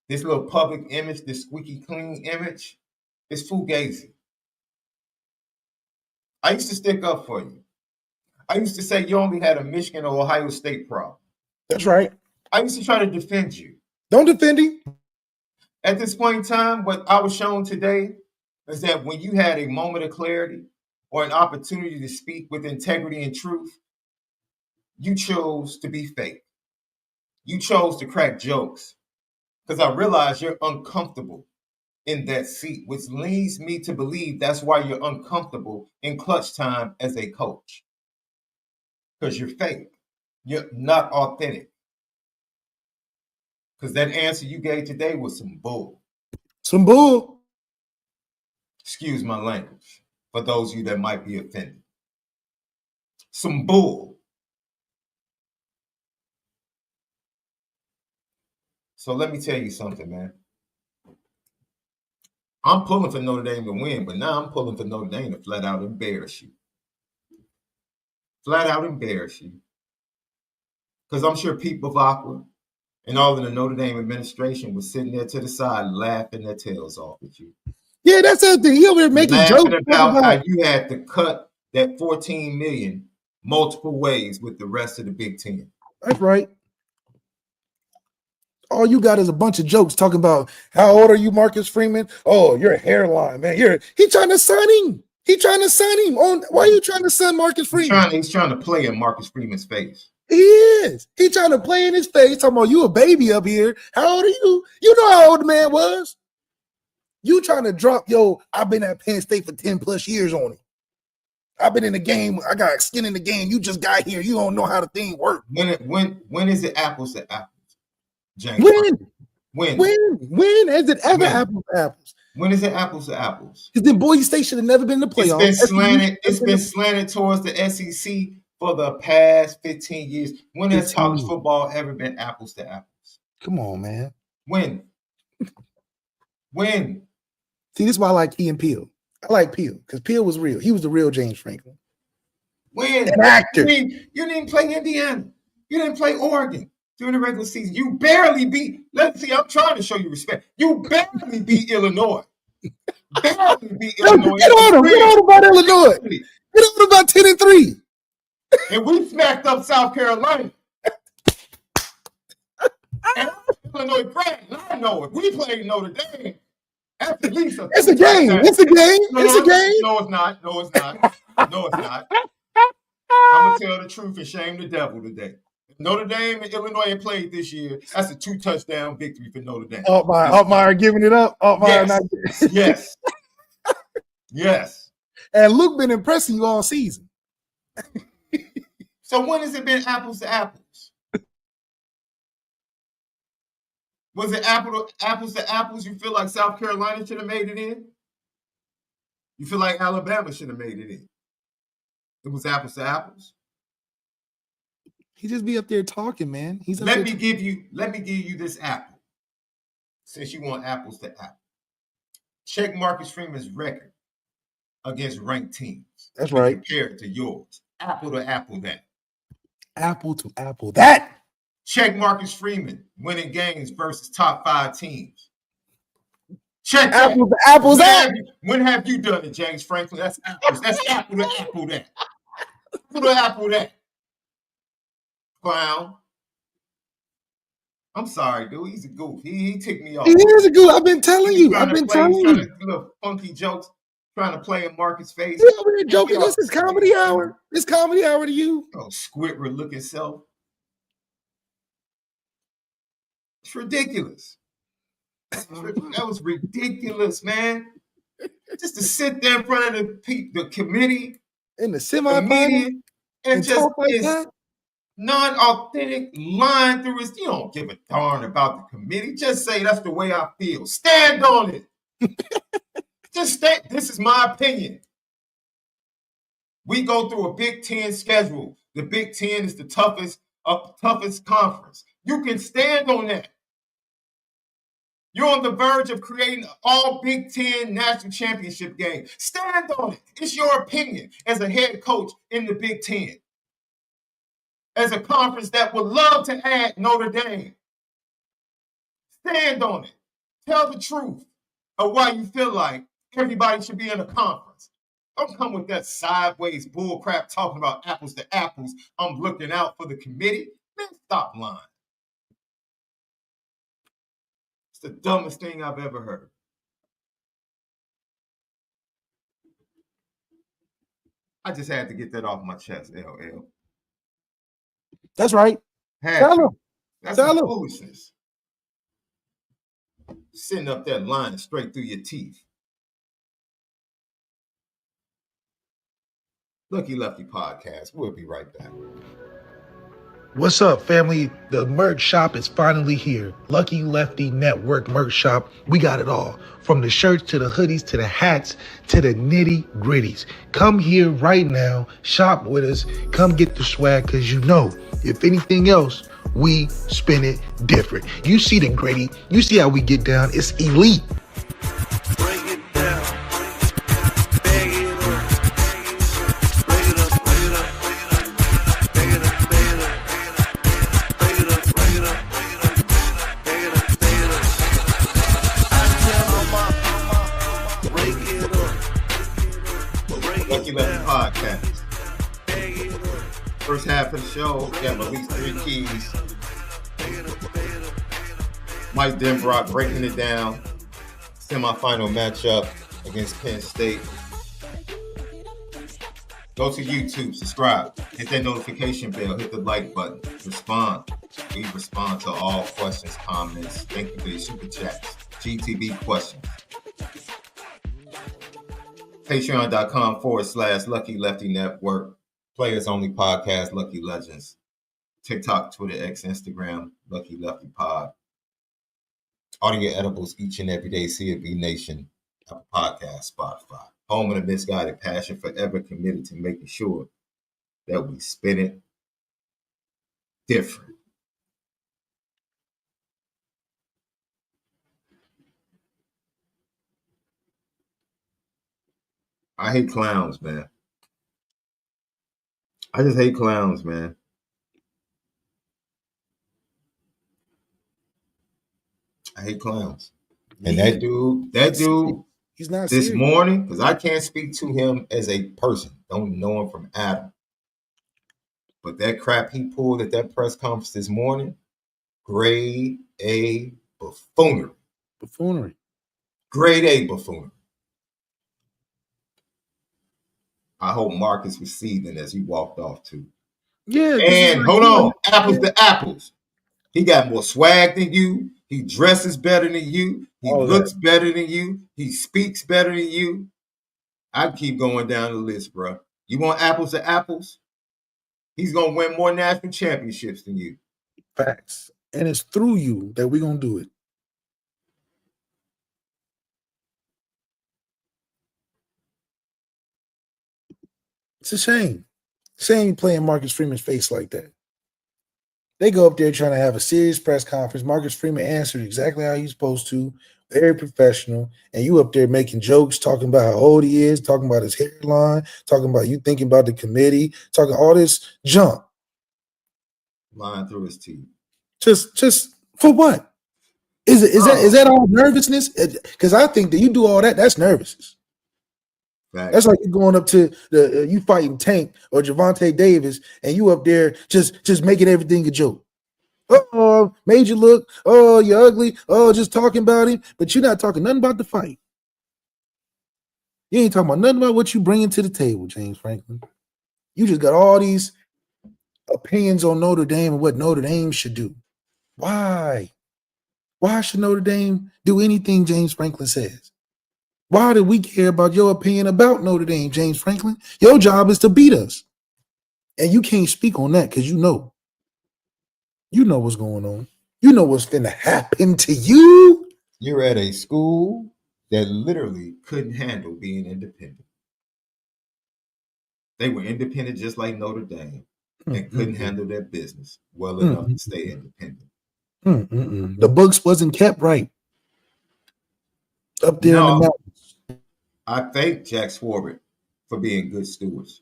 This little public image, this squeaky clean image, is fugazi. I used to stick up for you. I used to say you only had a Michigan or Ohio State problem. That's right. I used to try to defend you. Don't defend him. At this point in time, what I was shown today is that when you had a moment of clarity or an opportunity to speak with integrity and truth, you chose to be fake. You chose to crack jokes because I realize you're uncomfortable in that seat, which leads me to believe that's why you're uncomfortable in clutch time as a coach. Because you're fake. You're not authentic. Because that answer you gave today was some bull. Some bull. Excuse my language for those of you that might be offended. Some bull. So let me tell you something, man. I'm pulling for Notre Dame to win, but now I'm pulling for Notre Dame to flat out embarrass you. Flat out embarrass you. Because I'm sure Pete Bavacqua and all of the Notre Dame administration was sitting there to the side laughing their tails off at you. Yeah, that's the thing. He over there making jokes about how you had to cut that $14 million multiple ways with the rest of the Big Ten. That's right. All you got is a bunch of jokes talking about how old are you, Marcus Freeman? Oh, your hairline, man. He trying to sign him. He trying to sign him. Why are you trying to sign Marcus Freeman? He's trying to play in Marcus Freeman's face. He is. He trying to play in his face. Talking about you a baby up here. How old are you? You know how old the man was. You trying to drop, I've been at Penn State for 10 plus years on it. I've been in the game. I got skin in the game. You just got here. You don't know how the thing works. When is it apples to apples? James, when has it ever apples to apples? When is it apples to apples? Because then Boise State should have never been in the playoffs. It's been slanted towards the SEC for the past 15 years. When has college football ever been apples to apples? Come on, man. When? See, this is why I like Key and Peele. I like Peele because Peele was real. He was the real James Franklin. When? An actor. You didn't play Indiana. You didn't play Oregon during the regular season. You barely beat. Let's see. I'm trying to show you respect. You barely beat Illinois. Barely beat Illinois. Get on about Illinois. Get on about 10-3. And we smacked up South Carolina. And Illinois cracked. I know it. We played Notre Dame. That's at least it's a game. It's a game. It's a game. No, it's not. No, it's not. No, it's not. I'm gonna tell the truth and shame the devil today. Notre Dame and Illinois had played this year. That's a 2-touchdown victory for Notre Dame. Altmaier giving it up. Yes. Yes. And Luke been impressing you all season. So when has it been apples to apples? Was it apples to apples? You feel like South Carolina should have made it in? You feel like Alabama should have made it in? It was apples to apples. He just be up there talking, man. Let me give you this apple. Since you want apples to apples. Check Marcus Freeman's record against ranked teams. That's right. Compare it to yours. Apple to apple that. Apple to apple that. Check Marcus Freeman winning games versus top 5 teams. Check apples to apples that. When have you done it, James Franklin? That's apples. That's apple to apple that. Apple to apple that. Clown. I'm sorry, dude. He's a goof. He ticked me off. He is a goof. I've been telling you. I've been telling you. Trying to do little funky jokes, trying to play in Marcus' face. Yeah, we're joking. This is comedy hour. It's comedy hour to you. Oh, Squidward looking self. It's ridiculous. That was ridiculous, man. Just to sit there in front of the committee in the semifinal and just like that. Non-authentic line through his. You don't give a darn about the committee. Just say that's the way I feel. Stand on it. Just stand. This is my opinion. We go through a Big Ten schedule. The Big Ten is the toughest conference. You can stand on that. You're on the verge of creating an all Big Ten national championship game. Stand on it. It's your opinion as a head coach in the Big Ten. As a conference that would love to add Notre Dame. Stand on it. Tell the truth of why you feel like everybody should be in a conference. Don't come with that sideways bullcrap talking about apples to apples. I'm looking out for the committee. Man, stop lying. It's the dumbest thing I've ever heard. I just had to get that off my chest, LL. That's right. That's foolishness. Sitting up there lying straight through your teeth. Lefty Podcast. We'll be right back. What's up, family? The merch shop is finally here. Lucky Lefty Network merch shop. We got it all. From the shirts to the hoodies to the hats to the nitty gritties. Come here right now. Shop with us. Come get the swag because you know, if anything else, we spin it different. You see the gritty. You see how we get down. It's elite. Lucky Lefty Podcast. First half of the show, we have at least 3 keys. Mike Denbrock breaking it down. Semi-final matchup against Penn State. Go to YouTube, subscribe, hit that notification bell, hit the like button, respond. We respond to all questions, comments. Thank you for your super chats. GTB questions. Patreon.com/Lucky Lefty Network. Players only podcast, Lucky Legends. TikTok, Twitter, X, Instagram, Lucky Lefty Pod. Audio edibles each and every day, CFB Nation, Apple Podcast, Spotify. Home of the misguided passion, forever committed to making sure that we spin it different. I hate clowns, man. I just hate clowns, man. I hate clowns. And that dude, he's not this serious. morning, because I can't speak to him as a person. Don't know him from Adam. But that crap he pulled at that press conference this morning, grade A buffoonery. Buffoonery. Grade A buffoonery. I hope Marcus was seething as he walked off too. Yeah. And hold on, apples to apples. He got more swag than you. He dresses better than you. He looks better than you. He speaks better than you. I keep going down the list, bro. You want apples to apples? He's going to win more national championships than you. Facts. And it's through you that we're going to do it. It's a shame. Shame playing Marcus Freeman's face like that. They go up there trying to have a serious press conference. Marcus Freeman answered exactly how he's supposed to, very professional. And you up there making jokes, talking about how old he is, talking about his hairline, talking about you thinking about the committee, talking all this junk. Lying through his teeth. Just for what? Is that all nervousness? Because I think that you do all that, that's nervousness. Right. That's like you going up to the you fighting Tank or Javante Davis, and you up there just making everything a joke. Oh, made you look. Oh, you're ugly. Oh, just talking about him, but you're not talking nothing about the fight. You ain't talking about nothing about what you bringing to the table, James Franklin. You just got all these opinions on Notre Dame and what Notre Dame should do. Why? Why should Notre Dame do anything James Franklin says? Why do we care about your opinion about Notre Dame, James Franklin? Your job is to beat us. And you can't speak on that because you know. You know what's going on. You know what's going to happen to you. You're at a school that literally couldn't handle being independent. They were independent just like Notre Dame and couldn't handle their business well enough to stay independent. The books wasn't kept right. Up there in the mountains. I thank Jack Swarbrick for being good stewards.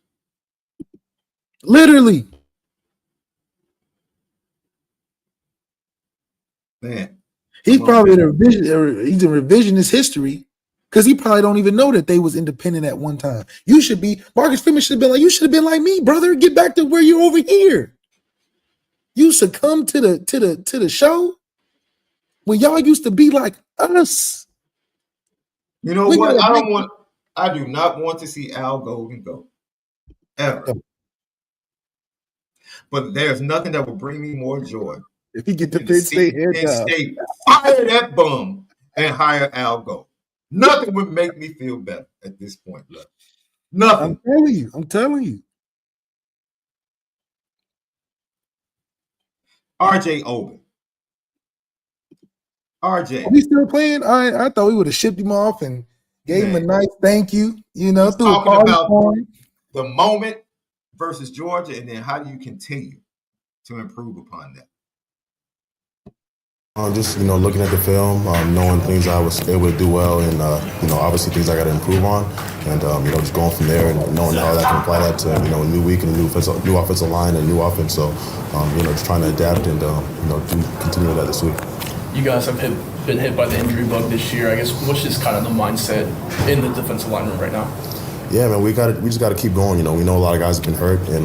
Literally. Man. He's probably in revisionist history because he probably don't even know that they was independent at one time. You should be, Marcus Freeman should have been like, you should have been like me, brother. Get back to where you're over here. You succumbed to the show when y'all used to be like us. You know what? I do not want to see Al Golden go. Ever. But there's nothing that will bring me more joy. If he get the Penn State head job. Fire that bum and hire Al Golden. Nothing would make me feel better at this point. Look. Nothing. I'm telling you. RJ Oben. RJ. Are we still playing? I thought we would have shipped him off and gave him a nice thank you. You know, He's threw a talking party about for him. the moment versus Georgia, and then how do you continue to improve upon that? Just looking at the film, knowing things I was able to do well, and obviously things I got to improve on, and just going from there and knowing how I can apply that to a new week and a new offensive line and a new offense. So just trying to adapt and continue that this week. You guys have been hit by the injury bug this year. I guess what's just kind of the mindset in the defensive line room right now? Yeah, man, we just got to keep going. We know a lot of guys have been hurt, and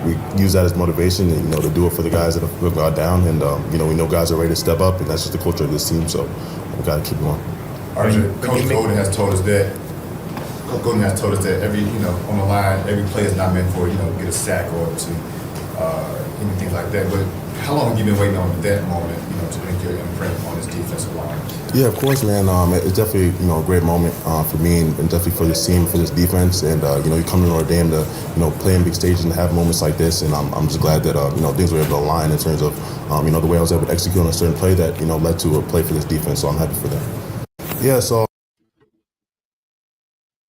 we use that as motivation, and to do it for the guys that have gone down, and we know guys are ready to step up, and that's just the culture of this team. So we got to keep going. Coach Golden has told us that. Coach Golden has told us that every on the line, every play is not meant for get a sack or to anything like that. But how long have you been waiting on that moment, to make your imprint on this defensive line? Yeah, of course, man. It's definitely a great moment for me and definitely for this team, for this defense. And you come to Notre Dame to play in big stages and have moments like this. And I'm just glad that things were able to align in terms of the way I was able to execute on a certain play that led to a play for this defense. So I'm happy for that. Yeah. So,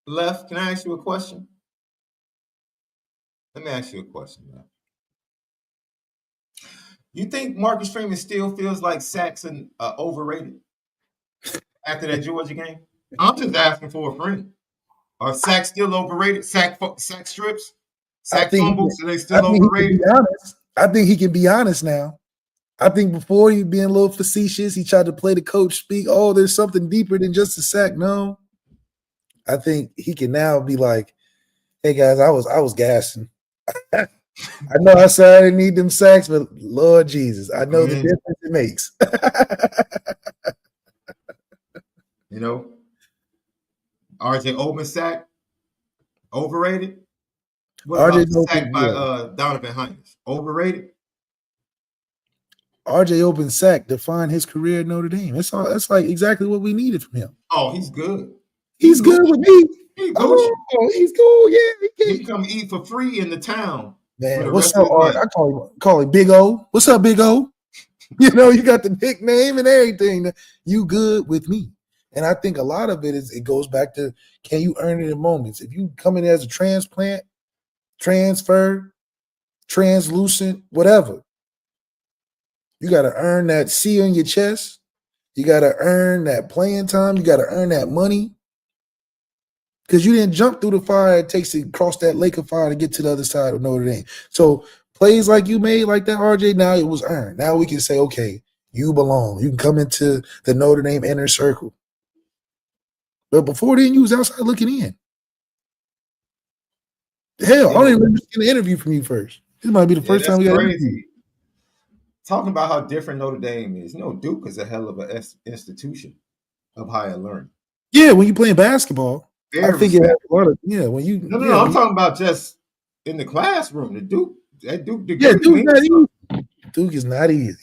Left, can I ask you a question? Let me ask you a question, man. You think Marcus Freeman still feels like Saxon overrated after that Georgia game? I'm just asking for a friend. Are sacks still overrated? Sack strips? Sack fumbles? Are they still overrated? I think he can be honest now. I think before he being a little facetious, he tried to play the coach speak. Oh, there's something deeper than just a sack. No. I think he can now be like, hey guys, I was gassing. I know I said I didn't need them sacks, but Lord Jesus, I know the difference it makes. RJ Oben sack, overrated? What RJ about the sack by Donovan Hines? Overrated? RJ Oben sack defined his career at Notre Dame. That's like exactly what we needed from him. Oh, he's good. He's good with me. He's cool. Yeah, he come eat for free in the town. Man, what's up, Art? I call him Big O. What's up, Big O? You got the nickname and everything. You good with me. And I think a lot of it goes back to, can you earn it in moments? If you come in as a transplant, transfer, translucent, whatever, you got to earn that C on your chest. You got to earn that playing time. You got to earn that money. Because you didn't jump through the fire it takes to cross that lake of fire to get to the other side of Notre Dame. So plays like you made like that, RJ, now it was earned. Now we can say, okay, you belong. You can come into the Notre Dame inner circle. But before then, you was outside looking in. Hell, I don't even remember seeing an interview from you first. This might be the first time we got crazy. Talking about how different Notre Dame is. Duke is a hell of an institution of higher learning. Yeah, when you playing basketball. I think it has a lot of when you I'm talking about just in the classroom. Duke degree. Yeah, Duke's not easy. Duke is not easy.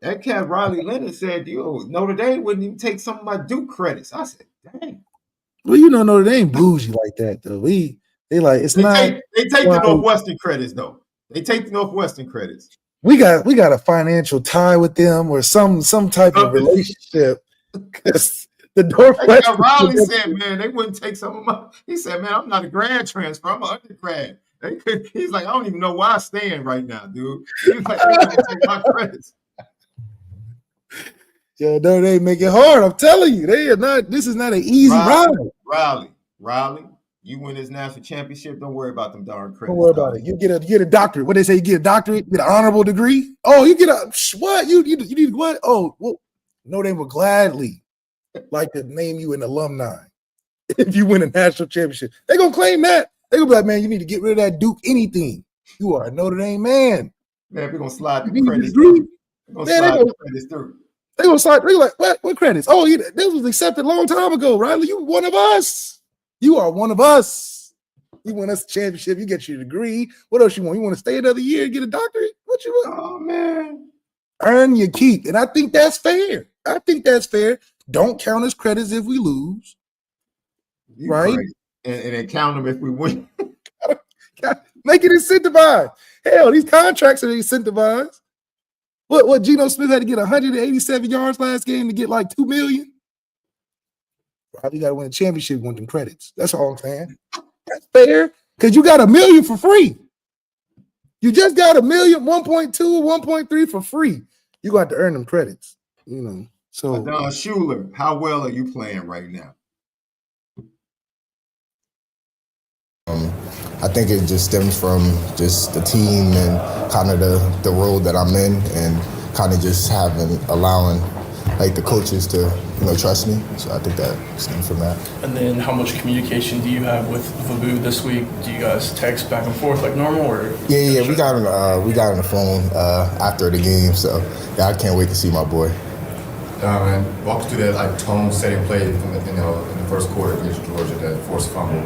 That cat Riley Leonard said, Notre Dame wouldn't even take some of my Duke credits. I said, dang. Well, Notre Dame bougie like that though. They take the Northwestern credits though. They take the Northwestern credits. We got a financial tie with them or some type of relationship. The Northwestern. Riley said, man, they wouldn't take some of my. He said, man, I'm not a grad transfer. I'm an undergrad. He's like, I don't even know why I stand right now, dude. He's like, they wouldn't take my credits. Yeah, no, they make it hard. I'm telling you, they are not. This is not an easy ride. Riley, you win this national championship. Don't worry about them darn credits. Don't worry about it. You get a doctorate. What they say? You get a doctorate, you get an honorable degree. Oh, you get a what? You need what? Oh, well, no, they would gladly like to name you an alumni if you win a national championship. They're gonna claim that. They're gonna be like, man, you need to get rid of that Duke anything. You are a Notre Dame man. Man, we're gonna slide the credits through. They're gonna slide. They're like, what credits? Oh, this was accepted a long time ago, Riley. You one of us. You are one of us. You win us a championship. You get your degree. What else you want? You want to stay another year and get a doctorate? What you want? Oh man, earn your keep, and I think that's fair. Don't count as credits if we lose, right? And then count them if we win. Make it incentivized. Hell, these contracts are incentivized. What Geno Smith had to get 187 yards last game to get like $2 million? Probably got to win a championship with them credits. That's all I'm saying. That's fair because you got $1 million for free. You just got $1 million, 1.2 or 1.3 for free. You got to earn them credits, you know. So Don Schuler, how well are you playing right now? I think it just stems from just the team and kind of the role that I'm in, and kind of just allowing like the coaches to trust me. So I think that stems from that. And then how much communication do you have with Vabu this week? Do you guys text back and forth like normal, or? Yeah, we got on the phone after the game, so yeah, I can't wait to see my boy. Man, walk us through that like tone setting play from in the first quarter against Georgia, that forced fumble.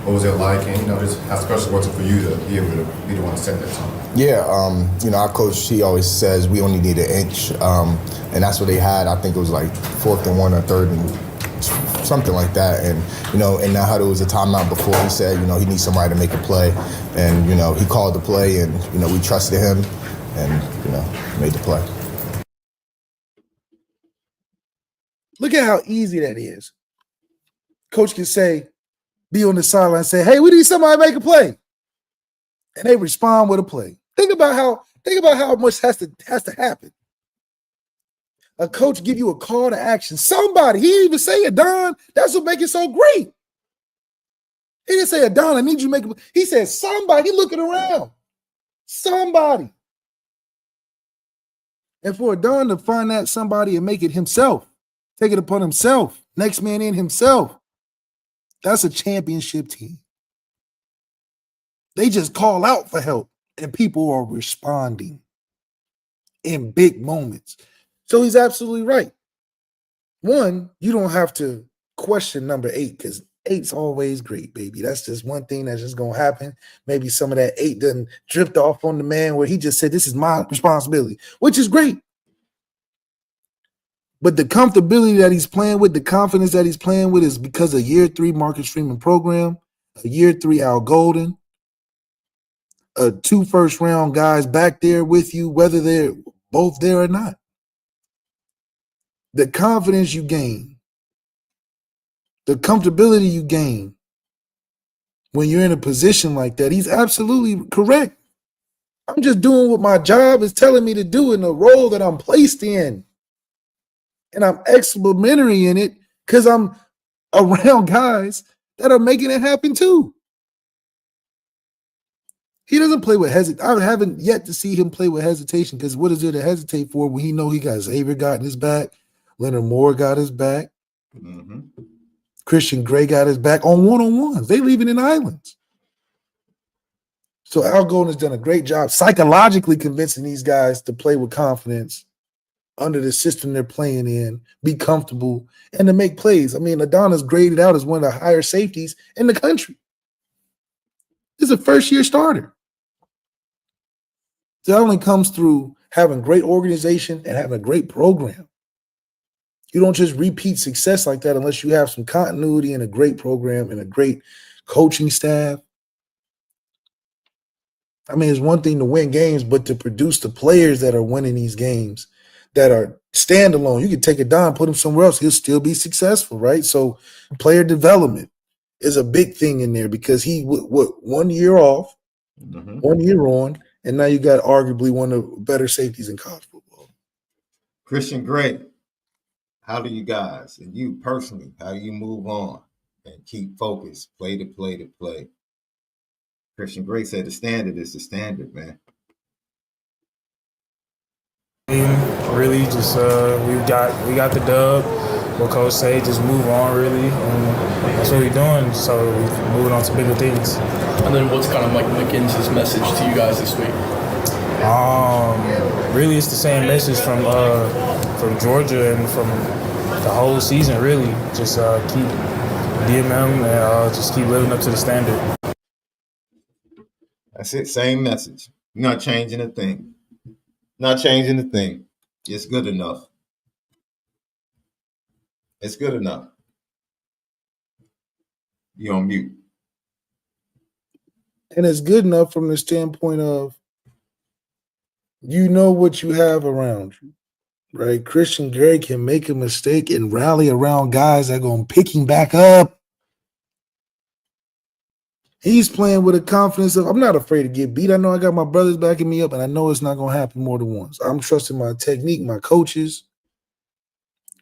What was it like? And just how special was it for you to be able to be the one to set that tone? Yeah, our coach, he always says we only need an inch, and that's what they had. I think it was like 4th and 1 or 3rd and something like that. And in that huddle, it was a timeout before. He said, he needs somebody to make a play, and he called the play, and we trusted him, and made the play. look at how easy that is. Coach can say, be on the sideline and say, hey, we need somebody to make a play. And they respond with a play. Think about how much has to happen. A coach give you a call to action. Somebody, he didn't even say it, Don. That's what makes it so great. He didn't say, Don, I need you to make a play. He said, somebody, he looking around. Somebody. And for Don to find that somebody and make it himself, take it upon himself, next man in himself, that's a championship team. They just call out for help, and people are responding in big moments. So he's absolutely right. One, you don't have to question number 8 because 8's always great, baby. That's just one thing that's just going to happen. Maybe some of that 8 done dripped off on the man where he just said, this is my responsibility, which is great. But the comfortability that he's playing with, the confidence that he's playing with is because of year 3 Marcus Freeman program, a year 3 Al Golden, 2 first-round guys back there with you, whether they're both there or not. The confidence you gain, the comfortability you gain when you're in a position like that, he's absolutely correct. I'm just doing what my job is telling me to do in the role that I'm placed in. And I'm experimentary in it because I'm around guys that are making it happen too. He doesn't play with hesitation. I haven't yet to see him play with hesitation because what is there to hesitate for when he know he got ZAIRE got in his back, Leonard Moore got his back, Christian Gray got his back on one-on-ones. They leaving in islands. So Al Golden has done a great job psychologically convincing these guys to play with confidence under the system they're playing in, be comfortable, and to make plays. I mean, Adonis graded out as one of the higher safeties in the country. He's a first-year starter. So that only comes through having great organization and having a great program. You don't just repeat success like that unless you have some continuity and a great program and a great coaching staff. I mean, it's one thing to win games, but to produce the players that are winning these games that are standalone. You can take it down, put him somewhere else, he'll still be successful, right? So player development is a big thing in there because he, what 1 year off, 1 year on, and now you got arguably one of the better safeties in college football. Christian Gray, how do you guys, and you personally, how do you move on and keep focused, play to play to play? Christian Gray said the standard is the standard, man. Really, just we got the dub. What Coach say, just move on, really, and that's what we're doing. So we're moving on to bigger things. And then what's kind of like McKenzie's message to you guys this week? Really, it's the same message from Georgia and from the whole season. Really, just keep DMM and just keep living up to the standard. That's it. Same message. You're not changing a thing. Not changing a thing. It's good enough. It's good enough. You're on mute. And it's good enough from the standpoint of you know what you have around you, right? Christian Gray can make a mistake and rally around guys that are going to pick him back up. He's playing with a confidence of, I'm not afraid to get beat. I know I got my brothers backing me up, and I know it's not going to happen more than once. I'm trusting my technique, my coaches.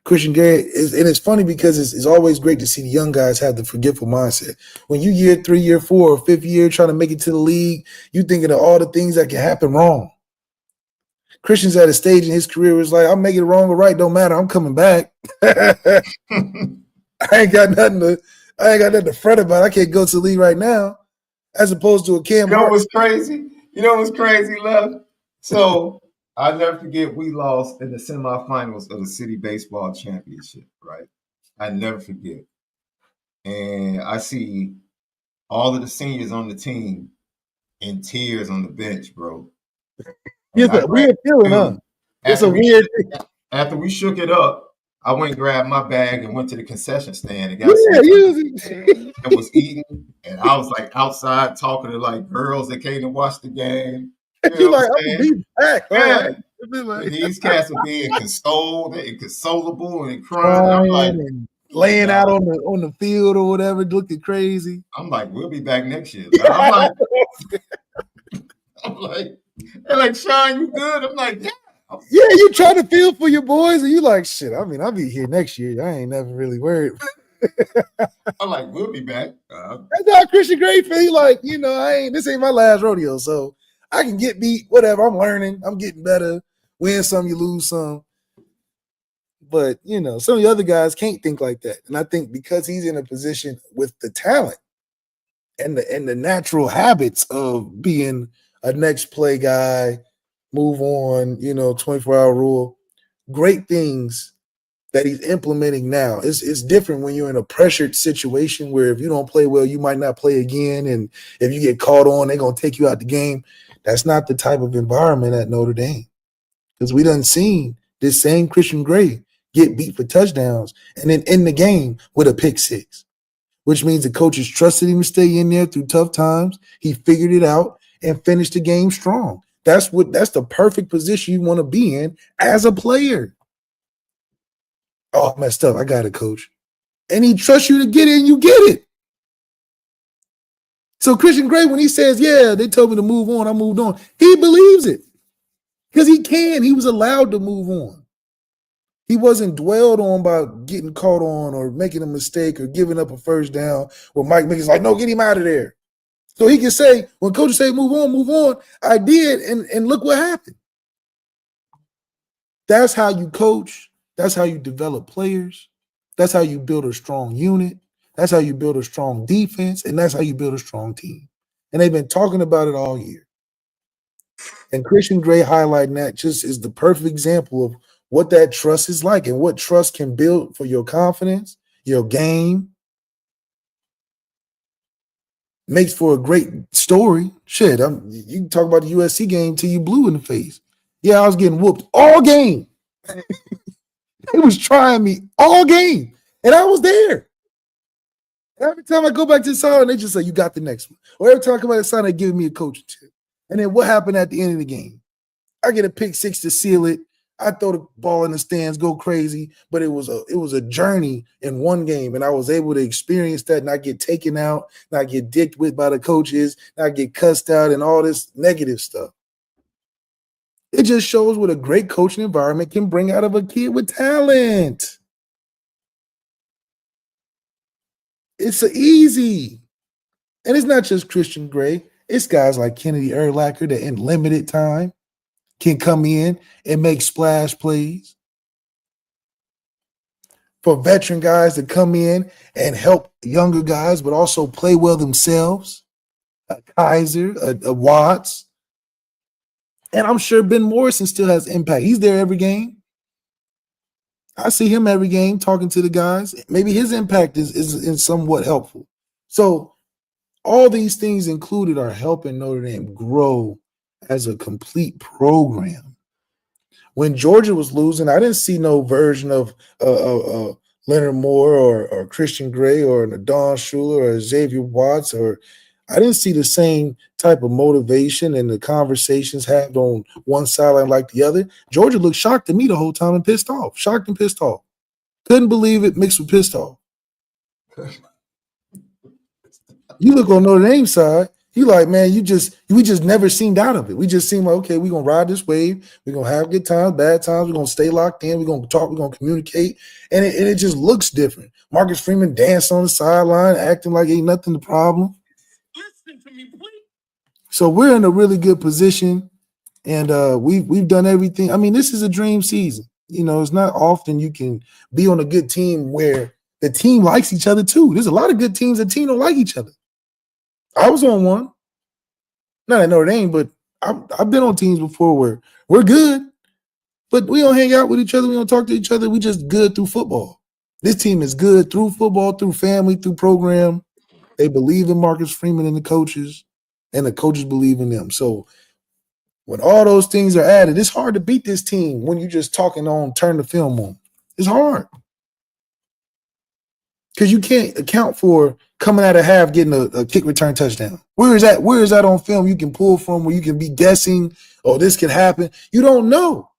Christian Gray is, and it's funny because it's always great to see the young guys have the forgetful mindset. When you year 3, year 4, or 5th year trying to make it to the league, you thinking of all the things that can happen wrong. Christian's at a stage in his career where it's like, I'm making it wrong or right, don't matter. I'm coming back. I ain't got nothing to fret about. I can't go to the league right now, as opposed to a Cam. You know what's crazy? Lev? So I'll never forget we lost in the semifinals of the City Baseball Championship, right? I never forget. And I see all of the seniors on the team in tears on the bench, bro. It's a weird feeling, huh? It's a weird thing. After we shook it up, I went and grabbed my bag and went to the concession stand and got something and was eating. And I was like outside talking to like girls that came to watch the game. You know like, I'm gonna be back, man. These cats were being consoled and consolable and crying. I'm like, and laying out on the field or whatever, looking crazy. I'm like, we'll be back next year. I'm like, they're like, Sean, you good? I'm like, yeah. Yeah, you trying to feel for your boys, and you like, shit. I mean, I'll be here next year. I ain't never really worried. I'm like, we'll be back. That's how Christian Gray feel. Like, you know, this ain't my last rodeo, so I can get beat, whatever. I'm learning. I'm getting better. Win some, you lose some. But, you know, some of the other guys can't think like that. And I think because he's in a position with the talent and the natural habits of being a next play guy, move on, 24-hour rule, great things that he's implementing now. It's different when you're in a pressured situation where if you don't play well, you might not play again. And if you get caught on, they're going to take you out the game. That's not the type of environment at Notre Dame. Because we done seen this same Christian Gray get beat for touchdowns and then end the game with a pick six, which means the coaches trusted him to stay in there through tough times. He figured it out and finished the game strong. That's the perfect position you want to be in as a player. Oh, I messed up. I got it, coach. And he trusts you to get in, you get it. So Christian Gray, when he says, yeah, they told me to move on, I moved on, he believes it. Because he can. He was allowed to move on. He wasn't dwelled on by getting caught on or making a mistake or giving up a first down where Mike Mickey's like, no, get him out of there. So he can say, when coaches say move on, I did, and look what happened. That's how you coach. That's how you develop players. That's how you build a strong unit. That's how you build a strong defense, and that's how you build a strong team. And they've been talking about it all year. And Christian Gray highlighting that just is the perfect example of what that trust is like and what trust can build for your confidence, your game. Makes for a great story. Shit, you can talk about the USC game till you blue in the face. Yeah, I was getting whooped all game. They was trying me all game, and I was there. And every time I go back to the sideline, they just say, you got the next one. Or every time I come back to the sideline, they give me a coaching tip. And then what happened at the end of the game? I get a pick six to seal it. I throw the ball in the stands, go crazy, but it was a journey in one game, and I was able to experience that, not get taken out, not get dicked with by the coaches, not get cussed out, and all this negative stuff. It just shows what a great coaching environment can bring out of a kid with talent. It's easy, and it's not just Christian Gray. It's guys like Kennedy Urlacher that in limited time can come in and make splash plays. For veteran guys to come in and help younger guys, but also play well themselves. A Kaiser, a Watts. And I'm sure Ben Morrison still has impact. He's there every game. I see him every game talking to the guys. Maybe his impact is somewhat helpful. So all these things included are helping Notre Dame grow as a complete program. When Georgia was losing, I didn't see no version of Leonard Moore or Christian Gray or Nadon Schuler or Xavier Watts, or I didn't see the same type of motivation and the conversations had on one sideline like the other. Georgia looked shocked at me the whole time and pissed off. Shocked and pissed off. Couldn't believe it mixed with pissed off. You look on Notre Dame side, you like, man, we just never seemed out of it. We just seemed like, okay, we're going to ride this wave. We're going to have good times, bad times. We're going to stay locked in. We're going to talk. We're going to communicate. And it just looks different. Marcus Freeman danced on the sideline, acting like ain't nothing the problem. Listen to me, please. So we're in a really good position, and we've done everything. I mean, this is a dream season. You know, it's not often you can be on a good team where the team likes each other too. There's a lot of good teams that team don't like each other. I was on one. Not at Notre Dame, but I've been on teams before where we're good, but we don't hang out with each other. We don't talk to each other. We just good through football. This team is good through football, through family, through program. They believe in Marcus Freeman and the coaches believe in them. So when all those things are added, it's hard to beat this team when you're just talking on, turn the film on. It's hard. Because you can't account for coming out of half getting a kick return touchdown. Where is that? Where is that on film you can pull from where you can be guessing, oh, this can happen? You don't know.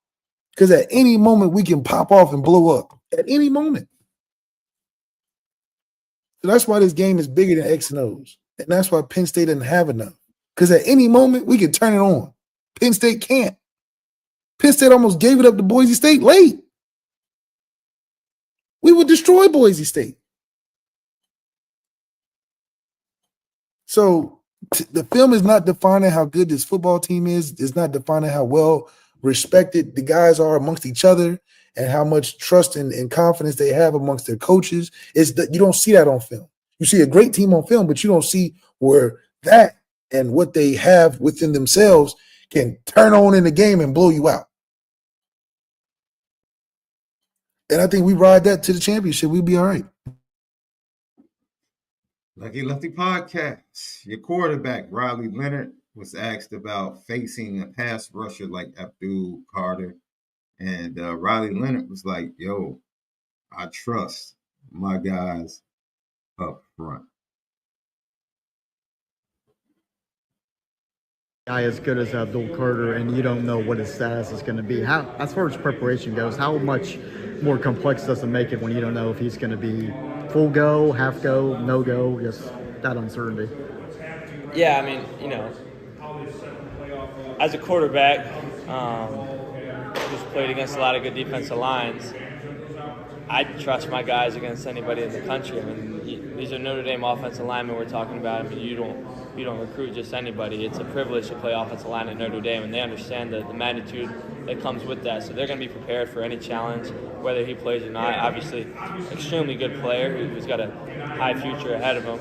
Because at any moment we can pop off and blow up. At any moment. So that's why this game is bigger than X and O's. And that's why Penn State doesn't have enough. Because at any moment we can turn it on. Penn State can't. Penn State almost gave it up to Boise State late. We would destroy Boise State. So the film is not defining how good this football team is. It's not defining how well respected the guys are amongst each other and how much trust and confidence they have amongst their coaches. Is that you don't see that on film. You see a great team on film, but you don't see where that and what they have within themselves can turn on in the game and blow you out. And I think we ride that to the championship. We'll be all right. Lucky Lefty Podcast. Your quarterback, Riley Leonard, was asked about facing a pass rusher like Abdul Carter. And Riley Leonard was like, yo, I trust my guys up front. Guy as good as Abdul Carter, and you don't know what his status is going to be. How, as far as preparation goes, how much more complex does it make it when you don't know if he's going to be full go, half go, no go, just that uncertainty? Yeah, I mean, you know, as a quarterback who's played against a lot of good defensive lines, I trust my guys against anybody in the country. I mean, these are Notre Dame offensive linemen we're talking about. I mean, you don't recruit just anybody. It's a privilege to play offensive line at Notre Dame, and they understand the magnitude that comes with that. So they're going to be prepared for any challenge, whether he plays or not. Obviously, extremely good player who's got a high future ahead of him.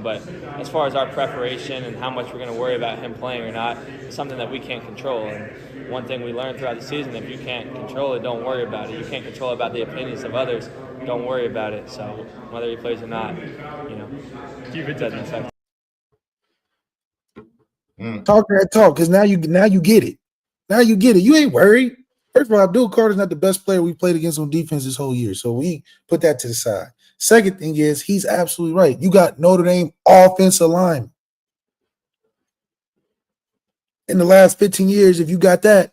But as far as our preparation and how much we're going to worry about him playing or not, it's something that we can't control. And one thing we learned throughout the season, if you can't control it, don't worry about it. You can't control about the opinions of others, don't worry about it. So whether he plays or not, you know, it doesn't affect. Talk that talk, because now you get it. Now you get it. You ain't worried. First of all, Abdul Carter's not the best player we played against on defense this whole year, so we put that to the side. Second thing is, he's absolutely right. You got Notre Dame offensive line. In the last 15 years, if you got that,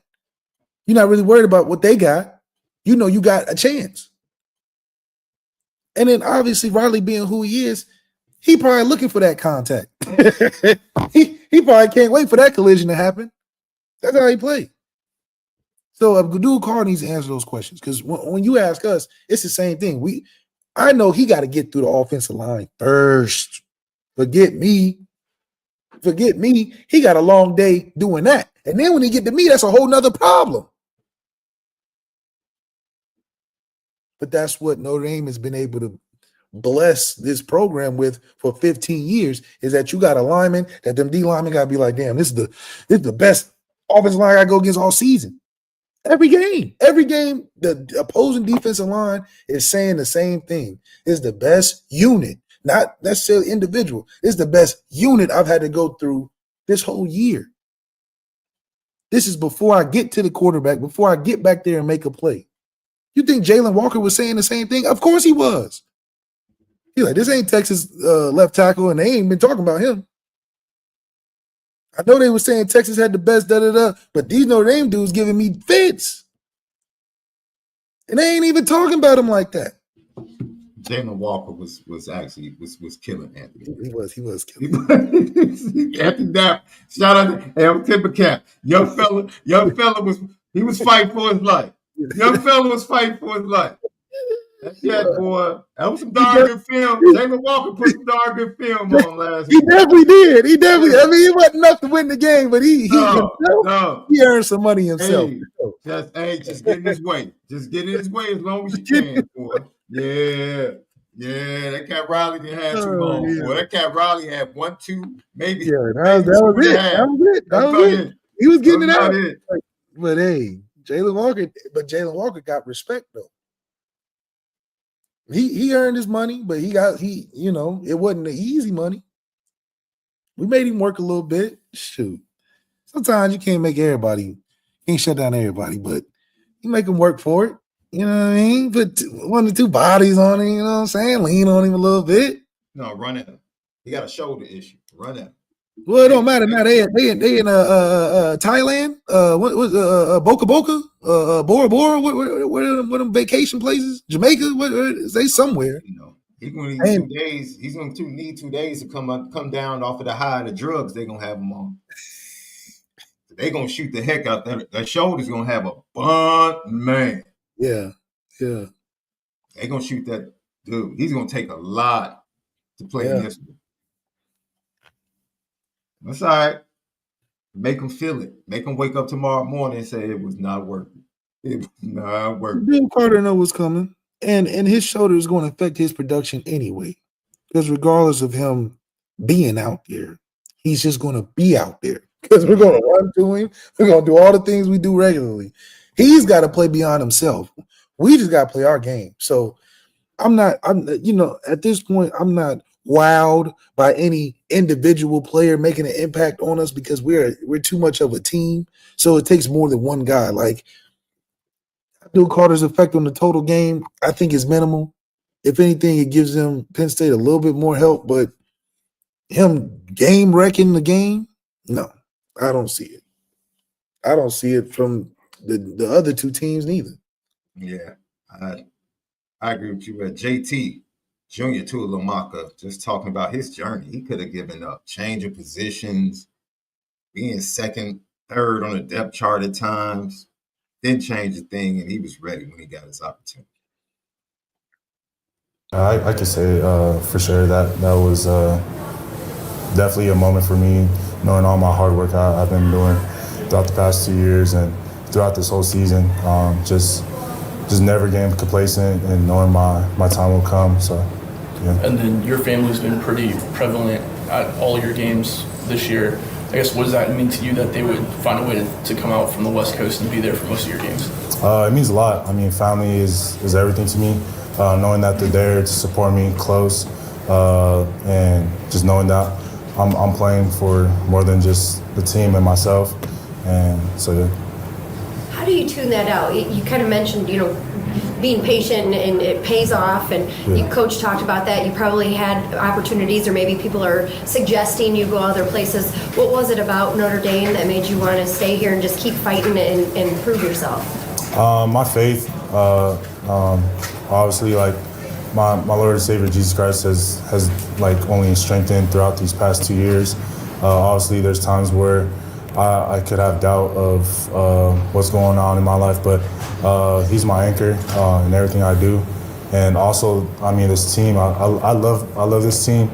you're not really worried about what they got. You know you got a chance. And then obviously Riley being who he is, he probably looking for that contact. he probably can't wait for that collision to happen. That's how he played. So Abdul Carter needs to answer those questions, because when you ask us, it's the same thing. I know he got to get through the offensive line first. Forget me. He got a long day doing that. And then when he get to me, that's a whole nother problem. But that's what Notre Dame has been able to bless this program with for 15 years, is that you got a lineman that them D linemen got to be like, damn, this is the best offensive line I go against all season. Every game, the opposing defensive line is saying the same thing. It's the best unit, not necessarily individual. It's the best unit I've had to go through this whole year. This is before I get to the quarterback, before I get back there and make a play. You think Jalen Walker was saying the same thing? Of course he was. He's like, this ain't Texas left tackle, and they ain't been talking about him. I know they were saying Texas had the best, but these Notre Dame dudes giving me fits. And they ain't even talking about him like that. Jalen Walker was actually killing Anthony. He was killing. Anthony Knapp, shout out to I'm Timber Cap. Young fella was fighting for his life. Young fella was fighting for his life. That cat boy, that was some darn good film. Jalen Walker put some darn good film on last week. He definitely did. He definitely. I mean, he wasn't enough to win the game, but he earned some money himself. Just get in his way. Just get in his way as long as you can, boy. Yeah. That cat Riley didn't have too long, boy. That cat Riley had 1, 2, maybe. Yeah, that was it. That was it. He was getting it out. But hey, Jalen Walker got respect though. He earned his money, but it wasn't the easy money. We made him work a little bit. Shoot. Sometimes you can't shut down everybody, but you make him work for it. You know what I mean? Put 1 or 2 bodies on him, you know what I'm saying? Lean on him a little bit. No, run at him. He got a shoulder issue. Run at him. Well, it don't matter now. They in Thailand. What was Boca Boca? Bora Bora? What them vacation places? Jamaica? They somewhere. He's going to need 2 days. He's going to need 2 days to come down off of the high of the drugs they're going to have him on. They're going to shoot the heck out there. That shoulder's going to have a bunt, man. Yeah. They're going to shoot that dude. He's going to take a lot to play against him. That's all right. Make him feel it. Make him wake up tomorrow morning and say it was not working. It was not working. Bill Carter know what's coming. And his shoulder is going to affect his production anyway. Because regardless of him being out there, he's just going to be out there. Because we're going to run to him. We're going to do all the things we do regularly. He's got to play beyond himself. We just got to play our game. So at this point, I'm not wowed by any individual player making an impact on us because we're too much of a team. So it takes more than one guy. Like Bill Carter's effect on the total game, I think is minimal. If anything, it gives them Penn State a little bit more help, but him game wrecking the game, no, I don't see it. I don't see it from the other 2 teams neither. Yeah, I agree with you. JT Junior Tuilamaka, just talking about his journey. He could have given up, change of positions, being second, third on the depth chart at times, then change the thing, and he was ready when he got his opportunity. I could say for sure that was definitely a moment for me, knowing all my hard work I've been doing throughout the past 2 years and throughout this whole season. Just never getting complacent and knowing my time will come. So, yeah. And then your family's been pretty prevalent at all your games this year. I guess, what does that mean to you that they would find a way to come out from the West Coast and be there for most of your games? It means a lot. I mean, family is everything to me. Knowing that they're there to support me close, and just knowing that I'm playing for more than just the team and myself. And so, yeah. How do you tune that out? You kind of mentioned, being patient and it pays off, and your coach talked about that. You probably had opportunities, or maybe people are suggesting you go other places. What was it about Notre Dame that made you want to stay here and just keep fighting and prove yourself? My faith, obviously, like my Lord and Savior Jesus Christ has like only strengthened throughout these past 2 years. Obviously, there's times where I could have doubt of what's going on in my life, but he's my anchor in everything I do. And also, I mean, this team, I love this team,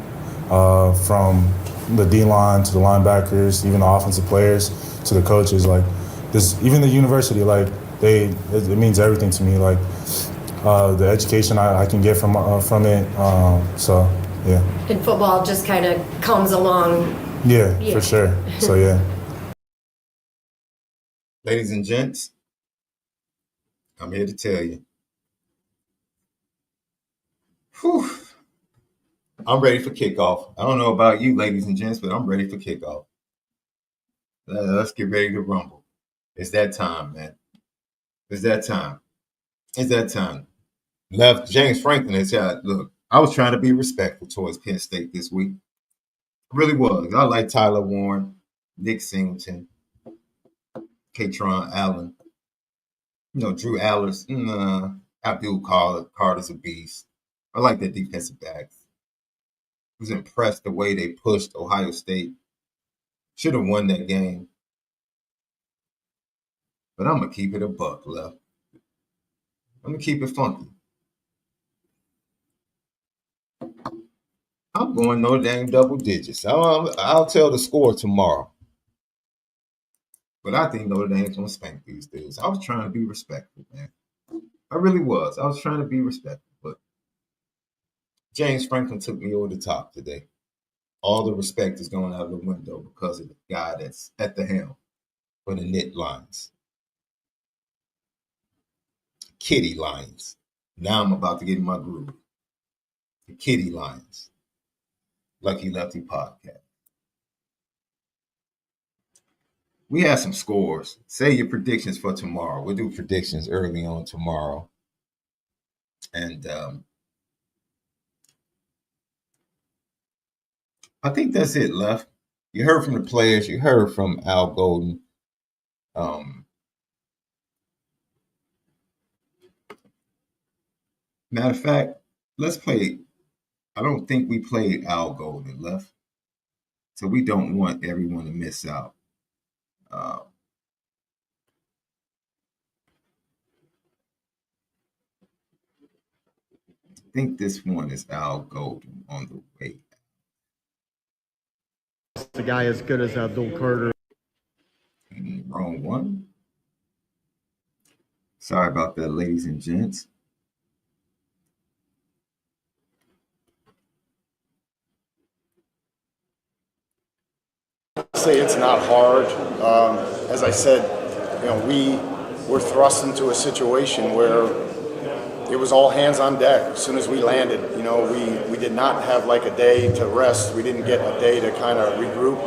from the D-line to the linebackers, even the offensive players to the coaches. Like this, even the university, like it means everything to me. Like the education I can get from it. So yeah. And football just kind of comes along. Yeah, for sure. So yeah. Ladies and gents, I'm here to tell you. I'm ready for kickoff. I don't know about you, ladies and gents, but I'm ready for kickoff. Let's get ready to rumble. It's that time, man. It's that time. It's that time. James Franklin has had, look, I was trying to be respectful towards Penn State this week. I really was. I like Tyler Warren. Nick Singleton, Katron Allen, Drew Allers, Abdul Carter's a beast. I like that defensive backs. I was impressed the way they pushed Ohio State. Should have won that game. But I'm going to keep it a buck, left. I'm going to keep it funky. I'm going Notre Dame double digits. I'll tell the score tomorrow. But I think Notre Dame's going to spank these dudes. I was trying to be respectful, man. I really was. I was trying to be respectful. But James Franklin took me over the top today. All the respect is going out of the window because of the guy that's at the helm for the knit lines. Kitty lines. Now I'm about to get in my groove. The kitty lines. Lucky Lefty podcast. We have some scores. Say your predictions for tomorrow. We'll do predictions early on tomorrow. And I think that's it, Left. You heard from the players. You heard from Al Golden. Matter of fact, let's play. I don't think we played Al Golden, Left. So we don't want everyone to miss out. I think this one is Al Golden on the way. The guy as good as Abdul Carter. Wrong one. Sorry about that, ladies and gents. Say it's not hard. As I said, we were thrust into a situation where it was all hands on deck as soon as we landed. We did not have like a day to rest. We didn't get a day to kind of regroup.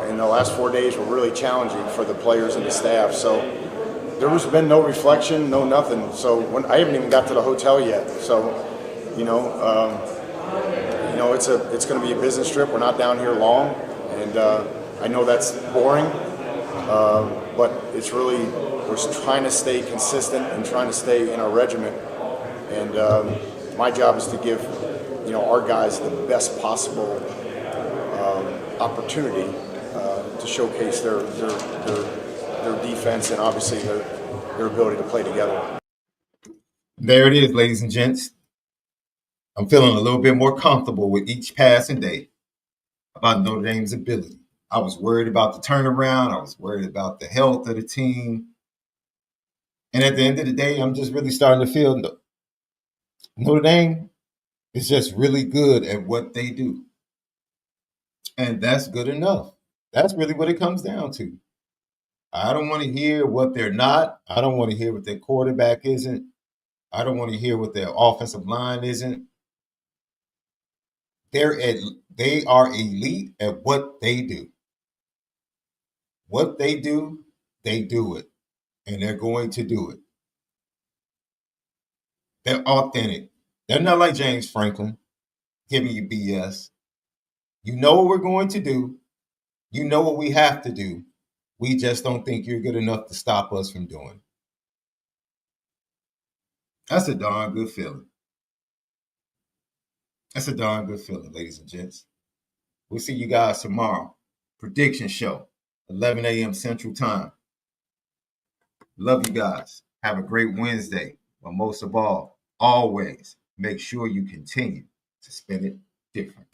And the last 4 days were really challenging for the players and the staff. So there has been no reflection, no nothing. So I haven't even got to the hotel yet. So, it's going to be a business trip. We're not down here long. And I know that's boring, but it's really, we're trying to stay consistent and trying to stay in our regiment. And my job is to give, our guys the best possible opportunity to showcase their defense and obviously their ability to play together. There it is, ladies and gents. I'm feeling a little bit more comfortable with each passing day about Notre Dame's ability. I was worried about the turnaround. I was worried about the health of the team. And at the end of the day, I'm just really starting to feel Notre Dame is just really good at what they do. And that's good enough. That's really what it comes down to. I don't want to hear what they're not. I don't want to hear what their quarterback isn't. I don't want to hear what their offensive line isn't. They are elite at what they do. What they do it. And they're going to do it. They're authentic. They're not like James Franklin giving you BS. You know what we're going to do. You know what we have to do. We just don't think you're good enough to stop us from doing it. That's a darn good feeling. That's a darn good feeling, ladies and gents. We'll see you guys tomorrow. Prediction show, 11 a.m. Central Time. Love you guys. Have a great Wednesday. But most of all, always make sure you continue to spin it different.